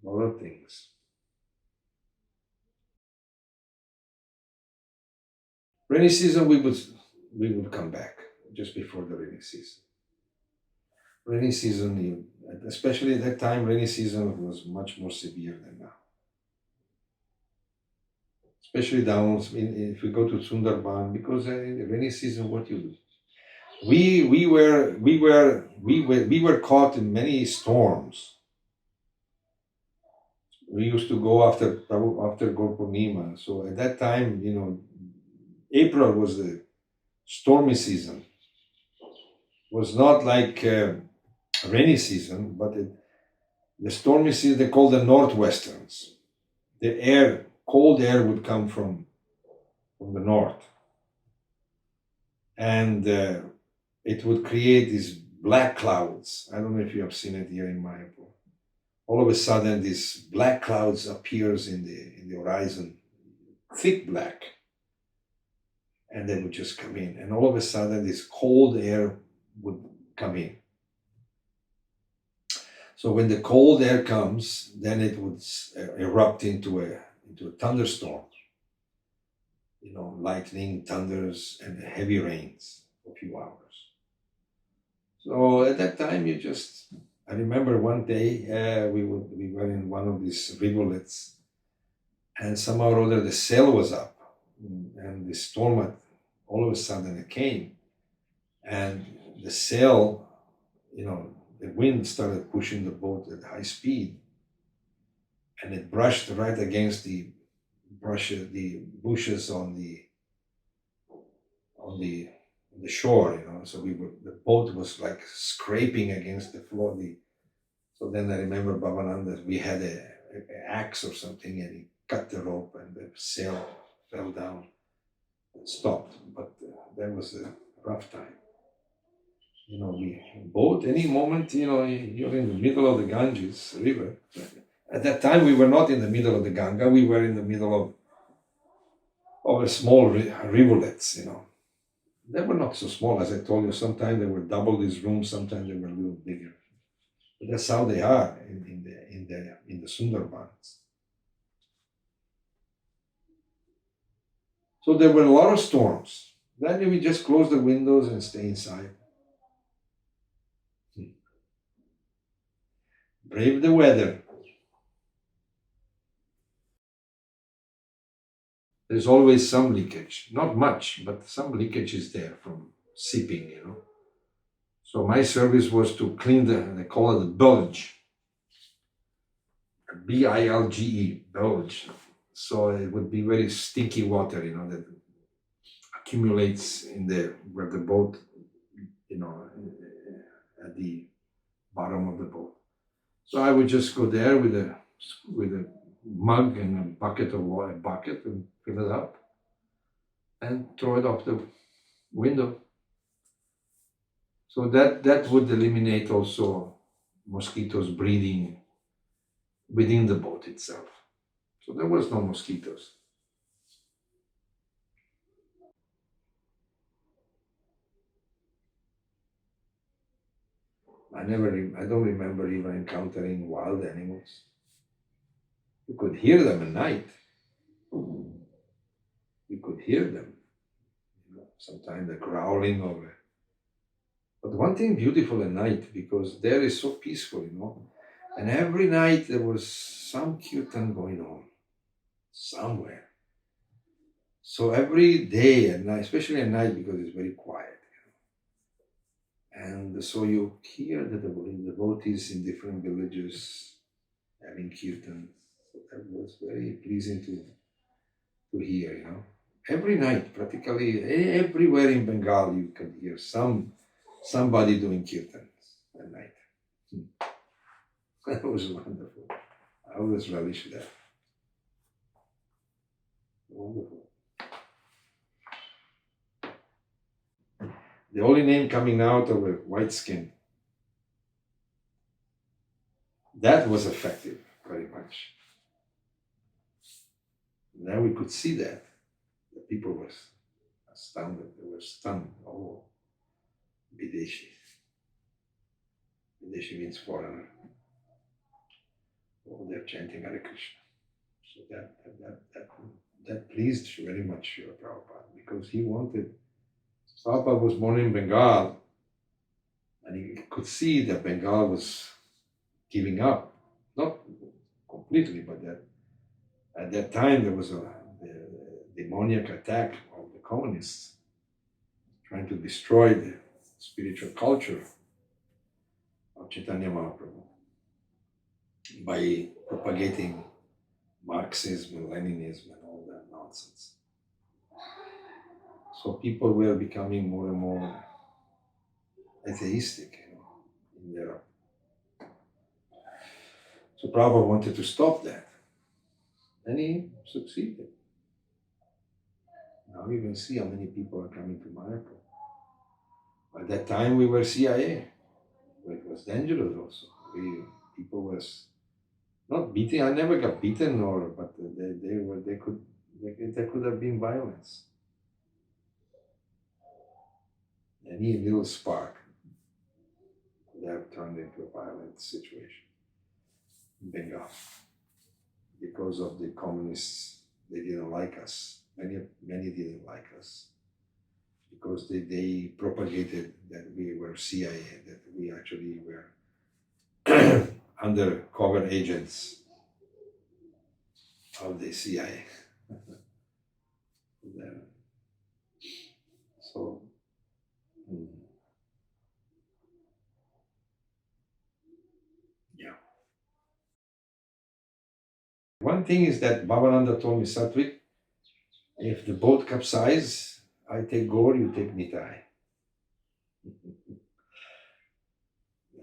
a lot of things. Rainy season, we would come back just before the rainy season. Rainy season, especially at that time, rainy season was much more severe than now. Especially down if we go to Sundarban, because in the rainy season, what you do? We were caught in many storms. We used to go after Gaur Purnima. So at that time, April was the stormy season. It was not like rainy season, but the stormy season they call the northwesterns. The cold air would come from the north, and it would create these black clouds. I don't know if you have seen it here in Mayapur. All of a sudden, these black clouds appears in the horizon, thick black, and they would just come in. And all of a sudden, this cold air would come in. So when the cold air comes, then it would erupt into a thunderstorm. Lightning, thunders, and heavy rains for a few hours. So at that time, I remember one day we were in one of these rivulets, and somehow or other the sail was up, and the storm all of a sudden it came, and the sail, the wind started pushing the boat at high speed, and it brushed right against the bushes on the shore, so the boat was like scraping against the floor. So then I remember Bhavananda, we had an axe or something, and he cut the rope, and the sail fell down and stopped. But that was a rough time. Boat, any moment, you're in the middle of the Ganges river. At that time, we were not in the middle of the Ganga, we were in the middle of a small rivulets, They were not so small, as I told you. Sometimes they were double this room, sometimes they were a little bigger. But that's how they are in the Sundarbans. So there were a lot of storms. Then we just close the windows and stay inside. Brave the weather. There's always some leakage. Not much, but some leakage is there from seeping, So my service was to clean they call it the bilge. B-I-L-G-E, bilge. So it would be very sticky water, that accumulates where the boat, at the bottom of the boat. So I would just go there with a mug and a bucket of water, and fill it up and throw it off the window. So that would eliminate also mosquitoes breeding within the boat itself. So there was no mosquitoes. I don't remember even encountering wild animals. You could hear them at night. You could hear them. Sometimes the growling of it. But one thing beautiful at night, because there is so peaceful, and every night there was some kirtan going on somewhere. So every day at night, especially at night, because it's very quiet, and so you hear the devotees in different villages having kirtan. So that was very pleasing to hear, Every night, practically everywhere in Bengal, you can hear somebody doing kirtans at night. That was wonderful. I always relish that. Wonderful. The only name coming out of a white skin. That was effective, very much. Now we could see that. The people were astounded. They were stunned. Oh, Videshi. Videshi means foreigner. Oh, they're chanting Hare Krishna. So that pleased very much Srila Prabhupada. because he wanted. Prabhupada was born in Bengal, and he could see that Bengal was giving up, not completely, but that at that time there was the demoniac attack of the communists trying to destroy the spiritual culture of Chaitanya Mahaprabhu by propagating Marxism and Leninism and all that nonsense. So people were becoming more and more atheistic, in their. So Prabhupada wanted to stop that, and he succeeded. Now you can see how many people are coming to Mayapur. At that time we were CIA. It was dangerous also. People was not beating. I never got beaten, but there could have been violence. Any little spark could have turned into a violent situation in Bengal because of the communists. They didn't like us. Many didn't like us because they propagated that we were CIA, that we actually were undercover agents of the CIA. So, yeah. One thing is that Bhavananda told me, Sāttvik, if the boat capsizes, I take Gaura, you take Nitai.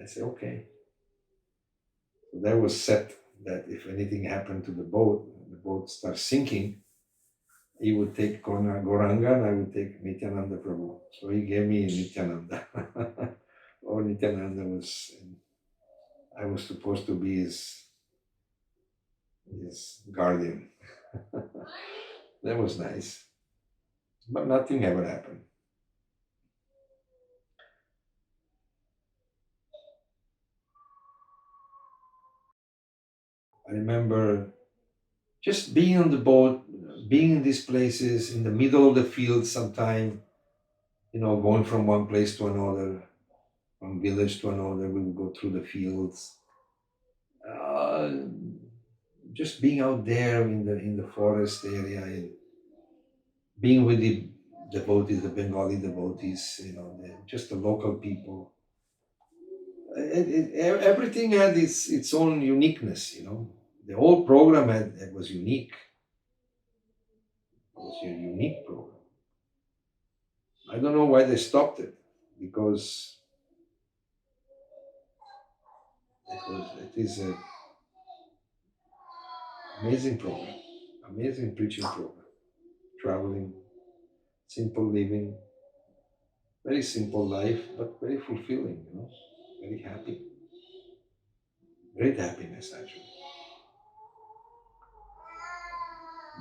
I said, okay. So that was set that if anything happened to the boat starts sinking, he would take Gauranga and I would take Nityananda Prabhu. So he gave me Nityananda. Or Nityananda I was supposed to be his guardian. That was nice. But nothing ever happened. I remember just being on the boat, being in these places, in the middle of the field sometime, going from one place to another, one village to another, we would go through the fields. Just being out there in the forest area, and being with the devotees, the Bengali devotees, just the local people. Everything had its own uniqueness, The whole program was unique. It was a unique program. I don't know why they stopped it, because it is an amazing program, amazing preaching program, traveling, simple living, very simple life, but very fulfilling, very happy, great happiness actually.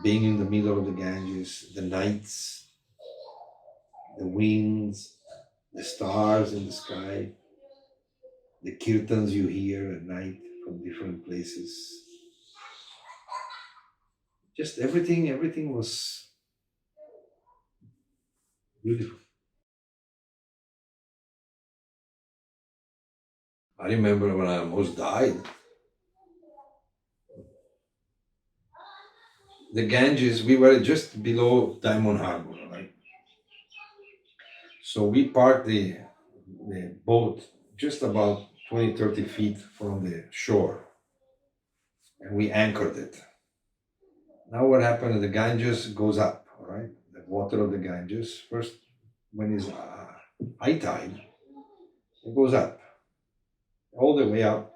Being in the middle of the Ganges, the nights, the winds, the stars in the sky, the kirtans you hear at night from different places. Just everything was beautiful. I remember when I almost died. The Ganges, we were just below Diamond Harbor, right? So we parked the boat just about 20, 30 feet from the shore, and we anchored it. Now what happened, the Ganges goes up, all right? The water of the Ganges, first when it's high tide, it goes up, all the way up,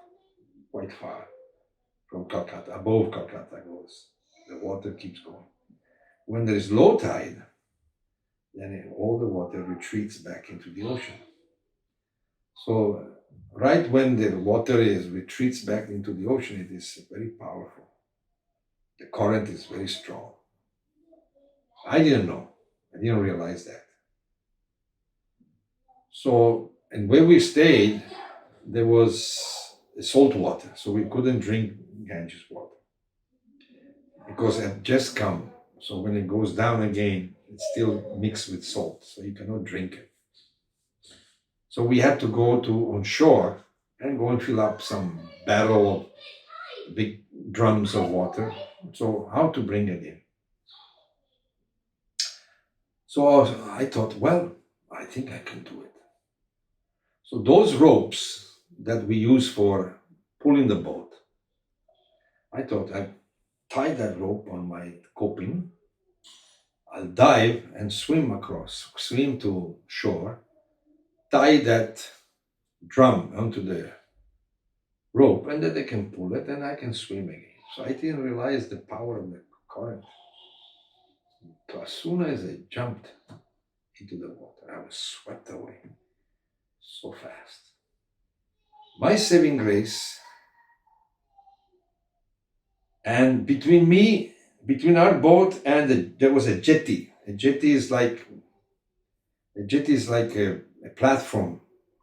quite far from Calcutta, above Calcutta goes. The water keeps going. When there is low tide, then all the water retreats back into the ocean. So right when the water retreats back into the ocean, it is very powerful. The current is very strong. I didn't know. I didn't realize that. So, and where we stayed, there was salt water, so we couldn't drink Ganges water because it had just come. So when it goes down again, It's still mixed with salt, so you cannot drink it. So we had to go to on shore and go and fill up some barrel of big drums of water. So how to bring it in? So I thought, well, I think I can do it. So those ropes that we use for pulling the boat, I thought I'd tie that rope on my coping, I'll dive and swim across, swim to shore, tie that drum onto the rope, and then they can pull it and I can swim again. So I didn't realize the power of the current. So as soon as I jumped into the water, I was swept away so fast. My saving grace, and between our boat and there was a jetty. A jetty is like a platform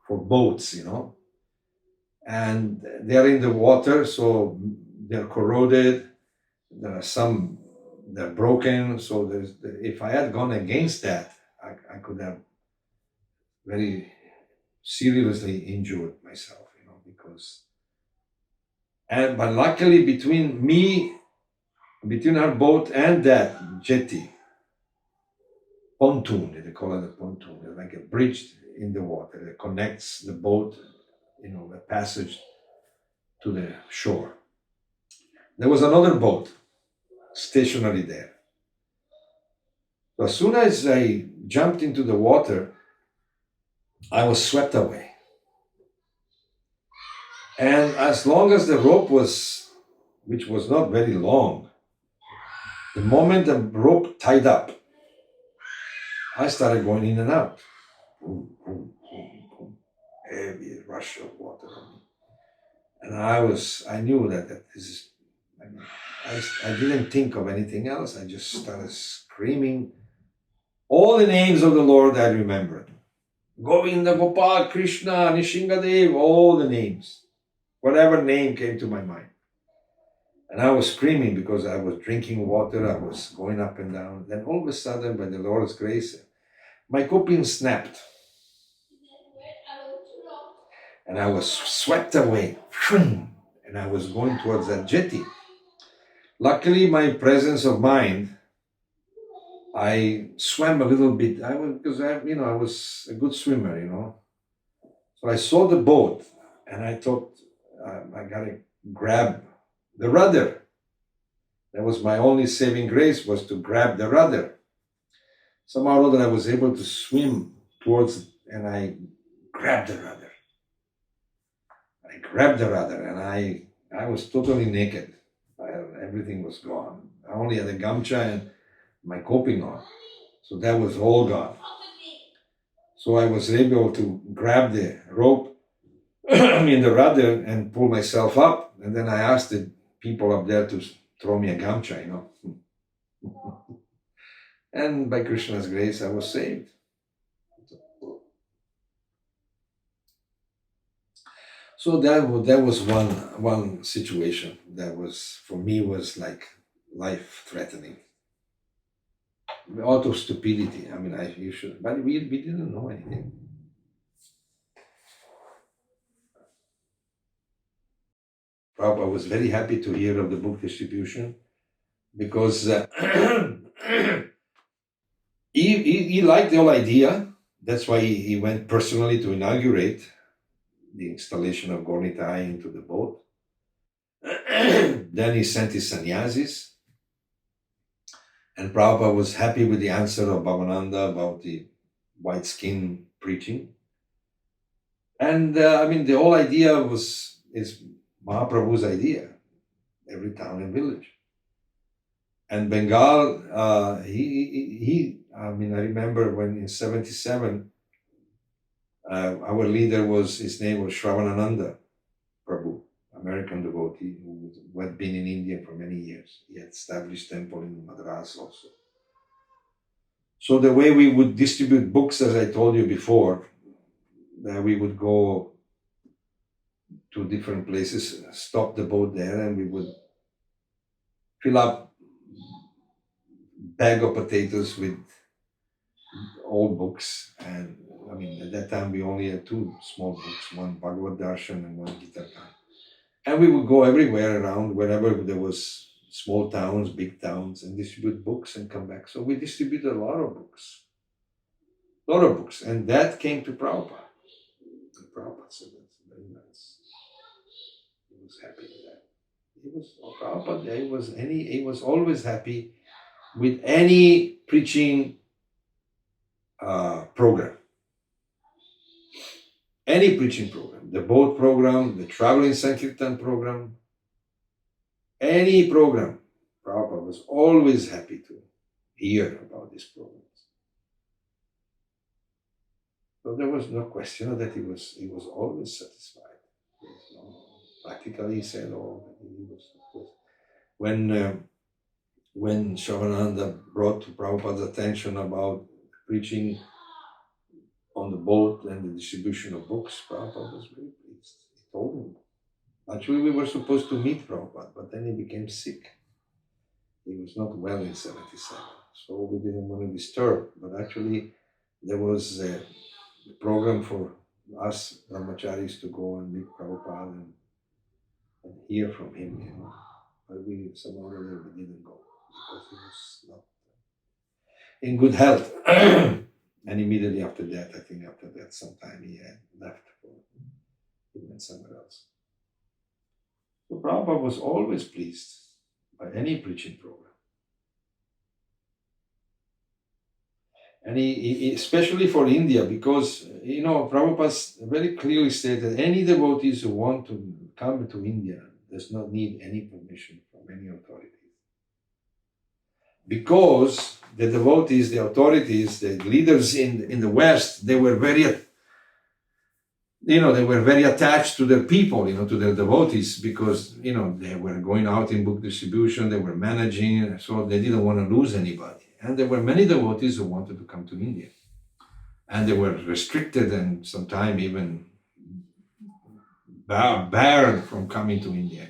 for boats, and they're in the water, so they're corroded. There are some they're broken. So if I had gone against that, I could have very seriously injured myself, because. But luckily, between our boat and that jetty, pontoon, they call it a pontoon, it's like a bridge in the water that connects the boat, the passage to the shore. There was another boat stationary there. So as soon as I jumped into the water, I was swept away. And as long as the rope which was not very long, the moment the rope tied up, I started going in and out. Boom, boom, boom, boom. Heavy rush of water on me. And I knew that this is, I didn't think of anything else. I just started screaming all the names of the Lord I remembered. Govinda, Gopal, Krishna, Nishingadev, all the names. Whatever name came to my mind. And I was screaming because I was drinking water, I was going up and down. Then all of a sudden, by the Lord's grace, my coping snapped. And I was swept away. And I was going towards that jetty. Luckily, my presence of mind, I swam a little bit. Because I was a good swimmer, So I saw the boat and I thought, I gotta grab the rudder. That was my only saving grace, was to grab the rudder. Somehow or other I was able to swim towards it, and I grabbed the rudder. And I was totally naked. Everything was gone. I only had a gamcha and my coping on. So that was all gone. So I was able to grab the rope in the rudder and pull myself up, and then I asked the people up there to throw me a gamcha, And by Krishna's grace, I was saved. So that was one situation that was, for me, was like life-threatening. Out of stupidity. But we didn't know anything. Prabhupada was very happy to hear of the book distribution because he liked the whole idea. That's why he went personally to inaugurate the installation of Gaura Nitai into the boat. Then he sent his sannyasis. And Prabhupada was happy with the answer of Bhavananda about the white skin preaching. And the whole idea is Mahaprabhu's idea, every town and village. And Bengal, I remember when in 77, our leader his name was Shravanananda Prabhu, American devotee who had been in India for many years. He had established temple in Madras also. So the way we would distribute books, as I told you before, we would go to different places, stop the boat there, and we would fill up bag of potatoes with old books, and I mean at that time we only had two small books, one Bhagavad Darshan and one Gita. And we would go everywhere around, wherever there was small towns, big towns, and distribute books and come back. So we distributed a lot of books. And that came to Prabhupada. And Prabhupada said, that's very nice. He was happy with that. He was always happy with any preaching program. Any preaching program, the boat program, the traveling Sankirtan program, any program, Prabhupada was always happy to hear about these programs. So there was no question that he was always satisfied. Practically he said, when Shravananda brought to Prabhupada's attention about preaching on the boat and the distribution of books, Prabhupada was very pleased. He told him. Actually, we were supposed to meet Prabhupada, but then he became sick. He was not well in 77, so we didn't want to disturb. But actually, there was a program for us brahmacharis to go and meet Prabhupada and hear from him, But somehow or other we didn't go because he was not in good health. And immediately after that, sometime he had left. He went somewhere else. So Prabhupada was always pleased by any preaching program. And he especially for India, because, Prabhupada very clearly stated, any devotees who want to come to India does not need any permission from any authorities. Because the devotees, the authorities, the leaders in the West, they were very attached to their people, to their devotees, because, they were going out in book distribution, they were managing, so they didn't want to lose anybody. And there were many devotees who wanted to come to India. And they were restricted and sometimes even barred from coming to India.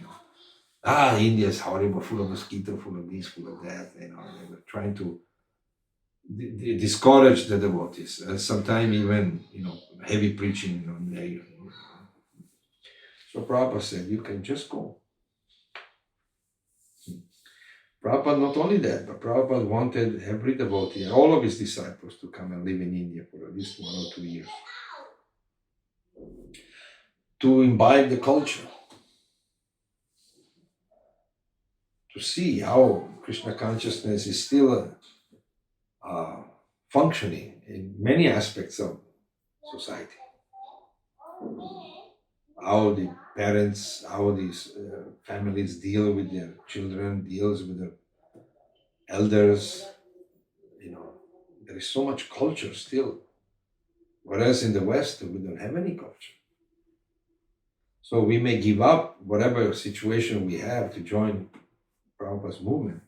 India is horrible, full of mosquito, full of this, full of that. They were trying to discourage the devotees. Sometimes even, heavy preaching. So Prabhupada said, you can just go. Prabhupada, not only that, but Prabhupada wanted every devotee and all of his disciples to come and live in India for at least 1 or 2 years. To imbibe the culture. To see how Krishna consciousness is still functioning in many aspects of society. How the parents, how these families deal with their children, deals with their elders. There is so much culture still. Whereas in the West, we don't have any culture. So we may give up whatever situation we have to join Prabhupada's movement,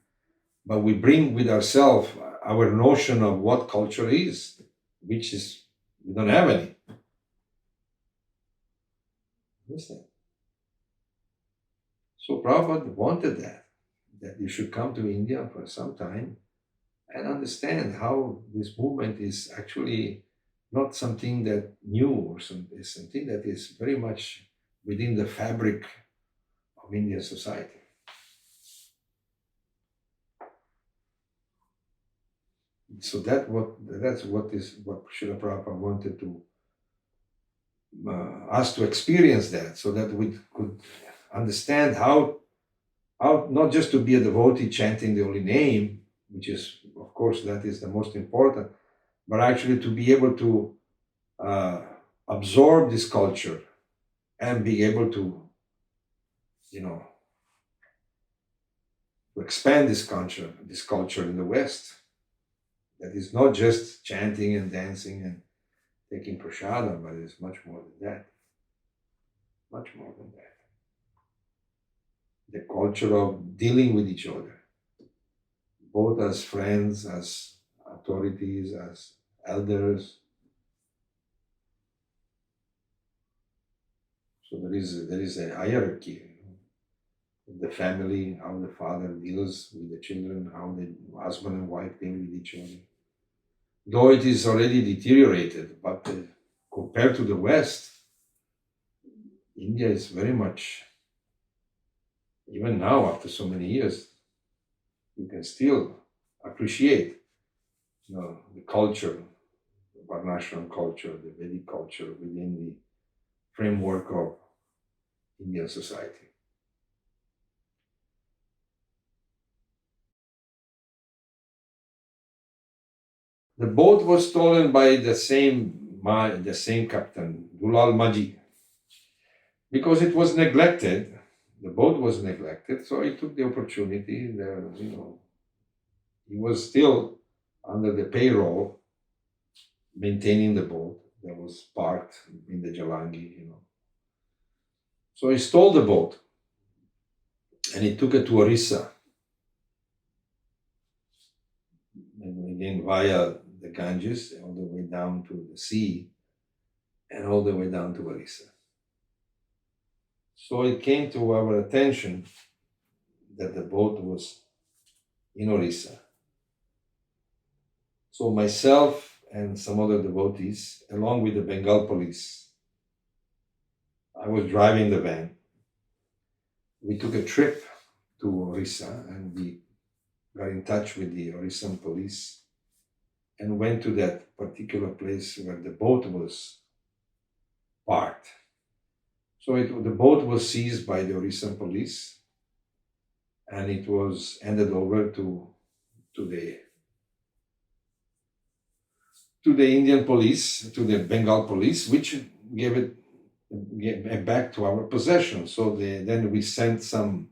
but we bring with ourselves our notion of what culture is, which is, we don't have any. Understand? So Prabhupada wanted that you should come to India for some time and understand how this movement is actually not something that new or is something that is very much within the fabric of Indian society. So that's what Srila Prabhupada wanted to us to experience that, so that we could understand how not just to be a devotee chanting the holy name, which is, of course, that is the most important, but actually to be able to absorb this culture and be able to, to expand this culture in the West. That is not just chanting and dancing and taking prasadam, but it's much more than that. Much more than that. The culture of dealing with each other, both as friends, as authorities, as elders. So there is a hierarchy. The family, how the father deals with the children, how the husband and wife deal with each other. though it is already deteriorated, but compared to the West, India is very much, even now after so many years, you can still appreciate the culture, the Varnashram culture, the Vedic culture within the framework of Indian society. The boat was stolen by the same captain, Dulal Maji, because it was neglected. The boat was neglected, so he took the opportunity. He was still under the payroll, maintaining the boat that was parked in the Jalangi, So he stole the boat and he took it to Orissa. And again, via the Ganges, all the way down to the sea and all the way down to Orissa. So it came to our attention that the boat was in Orissa. So myself and some other devotees, along with the Bengal police, I was driving the van. We took a trip to Orissa and we got in touch with the Orissan police and went to that particular place where the boat was parked. So the boat was seized by the Orissan police and it was handed over to the Indian police, to the Bengal police, which gave it back to our possession. So then we sent some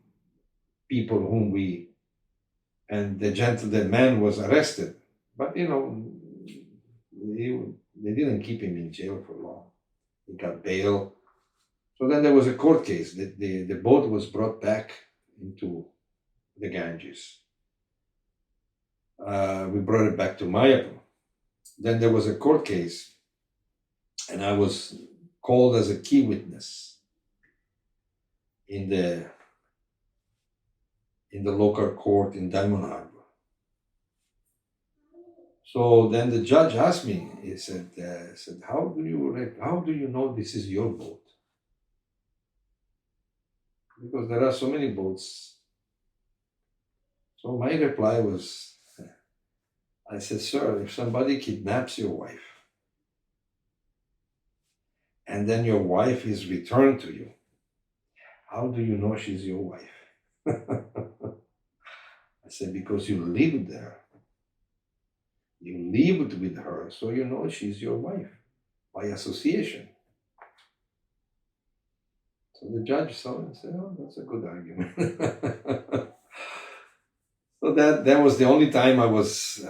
people and the man was arrested. But they didn't keep him in jail for long. He got bail. So then there was a court case. The boat was brought back into the Ganges. We brought it back to Mayapur. Then there was a court case, and I was called as a key witness in the local court in Diamond Harbor. So then the judge asked me, he said, how do you know this is your boat? Because there are so many boats. So my reply was, I said, sir, if somebody kidnaps your wife, and then your wife is returned to you, how do you know she's your wife? I said, because you lived there. You lived with her, so you know she's your wife by association. So the judge saw it and said, oh, that's a good argument. So that was the only time I was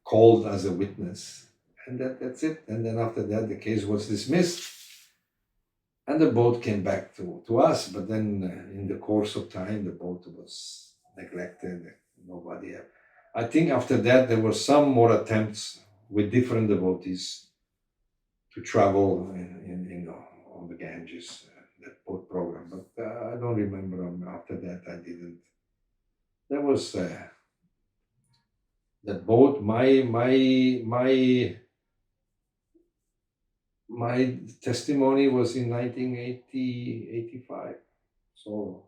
called as a witness. And that's it. And then after that, the case was dismissed. And the boat came back to us. But then in the course of time, the boat was neglected. Nobody ever. I think after that, there were some more attempts with different devotees to travel on the Ganges, that boat program. But I don't remember after that, I didn't. There was that boat, my testimony was in 1985. So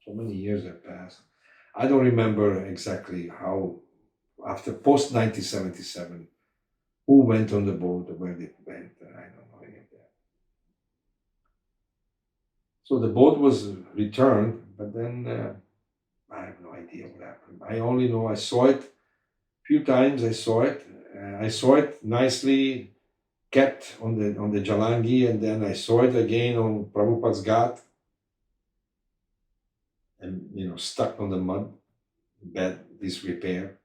many years have passed. I don't remember exactly how, after post 1977, who went on the boat or where they went. I don't know any of that. So the boat was returned, but then I have no idea what happened. I only know I saw it a few times. I saw it nicely kept on the Jalangi, and then I saw it again on Prabhupada's Ghat, and stuck on the mud, bad disrepair.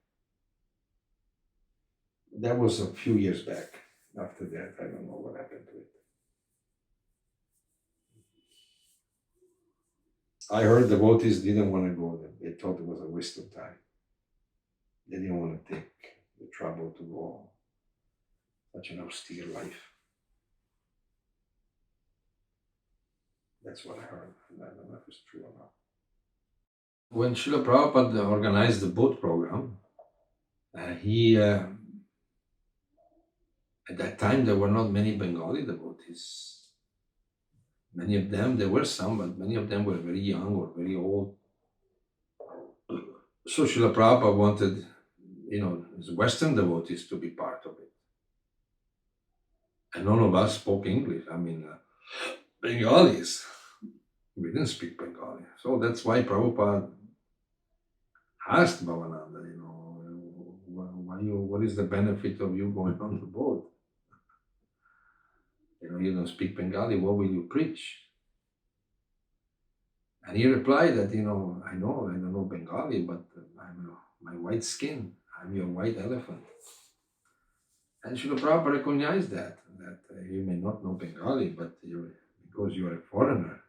That was a few years back. After that, I don't know what happened to it. I heard devotees didn't want to go there. They thought it was a waste of time. They didn't want to take the trouble to go such an austere life. That's what I heard. I don't know if it's true or not. When Srila Prabhupada organized the boat program, he At that time, there were not many Bengali devotees. Many of them, there were some, but many of them were very young or very old. So Srila Prabhupada wanted, his Western devotees to be part of it. And none of us spoke English. Bengalis. We didn't speak Bengali. So that's why Prabhupada asked Bhavananda, what is the benefit of you going on the boat? You don't speak Bengali, what will you preach? And he replied that, I know I don't know Bengali, but my white skin, I'm your white elephant. And Srila Prabhupada recognized that you may not know Bengali, but because you're a foreigner,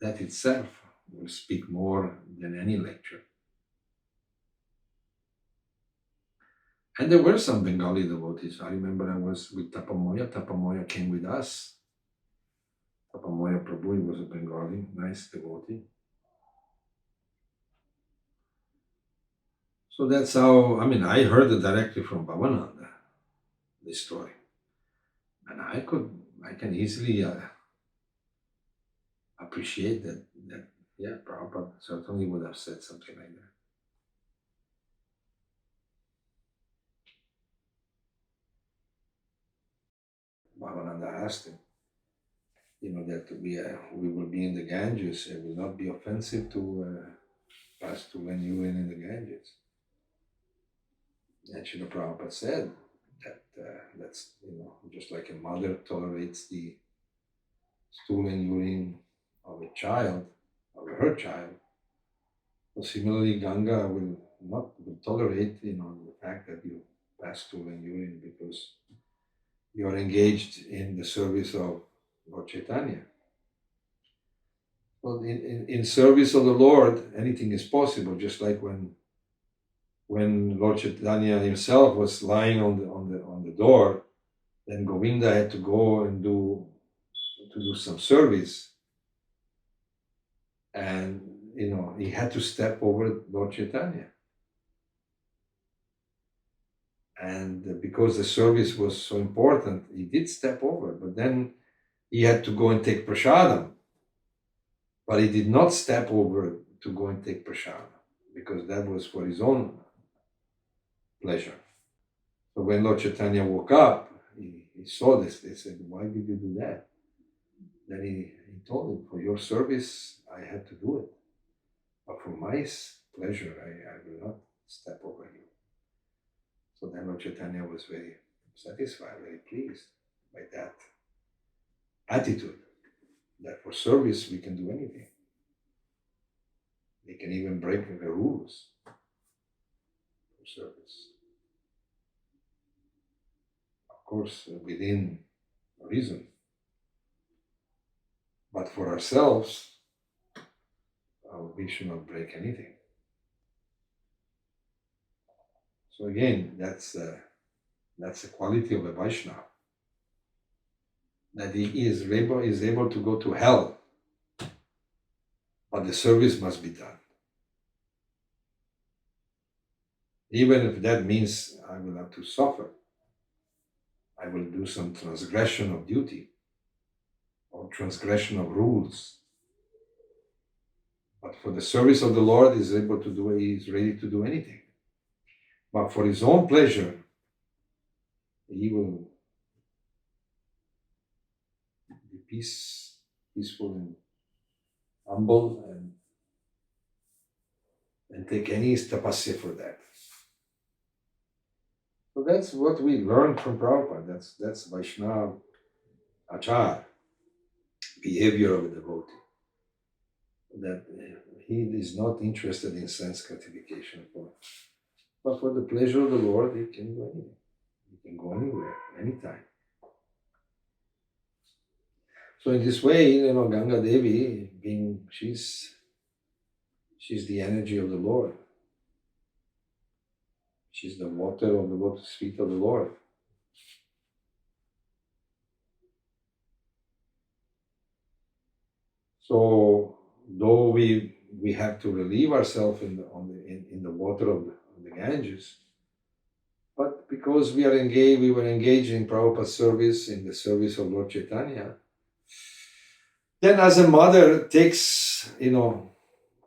that itself will speak more than any lecture. And there were some Bengali devotees. I remember I was with Tapamoya. Tapamoya came with us. Tapamoya Prabhu, he was a Bengali, nice devotee. So that's how, I heard it directly from Bhavananda, this story. And I can easily appreciate that, Prabhupada certainly would have said something like that. Bhavananda asked him, that we will be in the Ganges. It will not be offensive to pass stool and urine in the Ganges. And Srila Prabhupada said that that's, just like a mother tolerates the stool and urine of a child, of her child. So similarly, Ganga will tolerate, the fact that you pass stool and urine because you are engaged in the service of Lord Chaitanya. Well, in service of the Lord, anything is possible. Just like when Lord Chaitanya himself was lying on the door, then Govinda had to go and do some service, and he had to step over Lord Chaitanya, and because the service was so important, he did step over. But then he had to go and take prasadam. But he did not step over to go and take prasadam, because that was for his own pleasure. So when Lord Chaitanya woke up, he saw this. They said, "Why did you do that?" Then he told him, "For your service, I had to do it. But for my pleasure, I will not step over you." So then Lord Chaitanya was very satisfied, very pleased by that attitude, that for service we can do anything. We can even break the rules for service. Of course, within reason. But for ourselves, we should not break anything. So again, that's the quality of a Vaishnava, that he is able to go to hell, but the service must be done. Even if that means I will have to suffer, I will do some transgression of duty or transgression of rules. But for the service of the Lord, he is ready to do anything. But for his own pleasure, he will be peaceful and humble and take any tapasya for that. So that's what we learned from Prabhupada. That's Vaishnava achar, behavior of a devotee. That he is not interested in sense gratification, but for the pleasure of the Lord, he can do anything. He can go anywhere, anytime. So in this way, Ganga Devi, she's the energy of the Lord. She's the water of the lotus feet of the Lord. So though we have to relieve ourselves in the water of the Ganges, but because because we were engaged in Prabhupada's service, in the service of Lord Chaitanya. Then as a mother takes,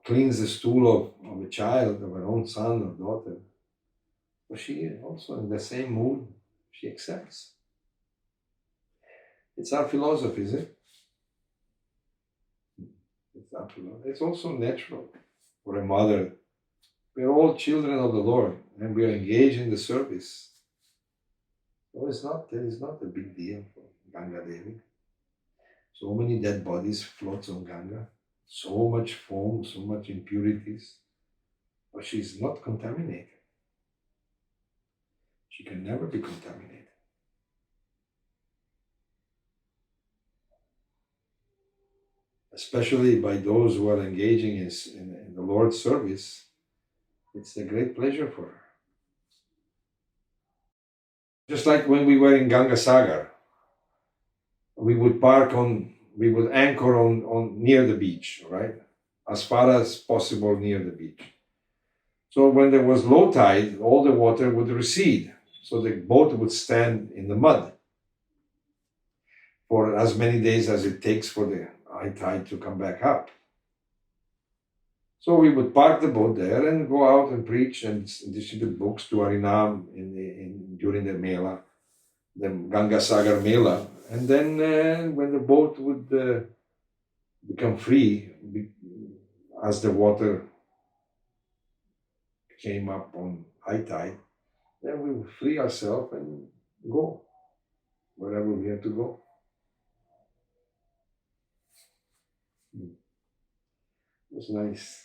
cleans the stool of a child, of her own son or daughter, but she also in the same mood, she accepts. It's our philosophy, is it? It's our philosophy. It's also natural for a mother. We are all children of the Lord and we are engaged in the service. So it is not a big deal for Ganga Devi. So many dead bodies floats on Ganga, so much foam, so much impurities, but she is not contaminated. She can never be contaminated. Especially by those who are engaging in the Lord's service, it's a great pleasure for her. Just like when we were in Ganga Sagar, we would anchor on near the beach, right? As far as possible near the beach. So when there was low tide, all the water would recede. So the boat would stand in the mud for as many days as it takes for the high tide to come back up. So we would park the boat there and go out and preach and distribute books to Harinam during the Mela, the Ganga Sagar Mela. And then when the boat would become free, as the water came up on high tide, then we would free ourselves and go wherever we had to go. It was nice,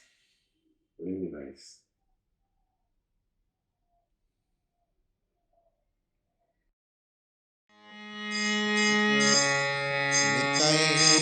really nice. Nitai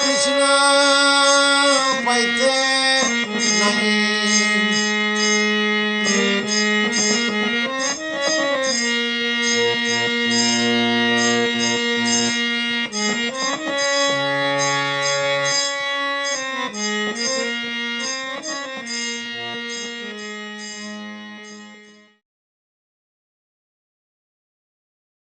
Krishna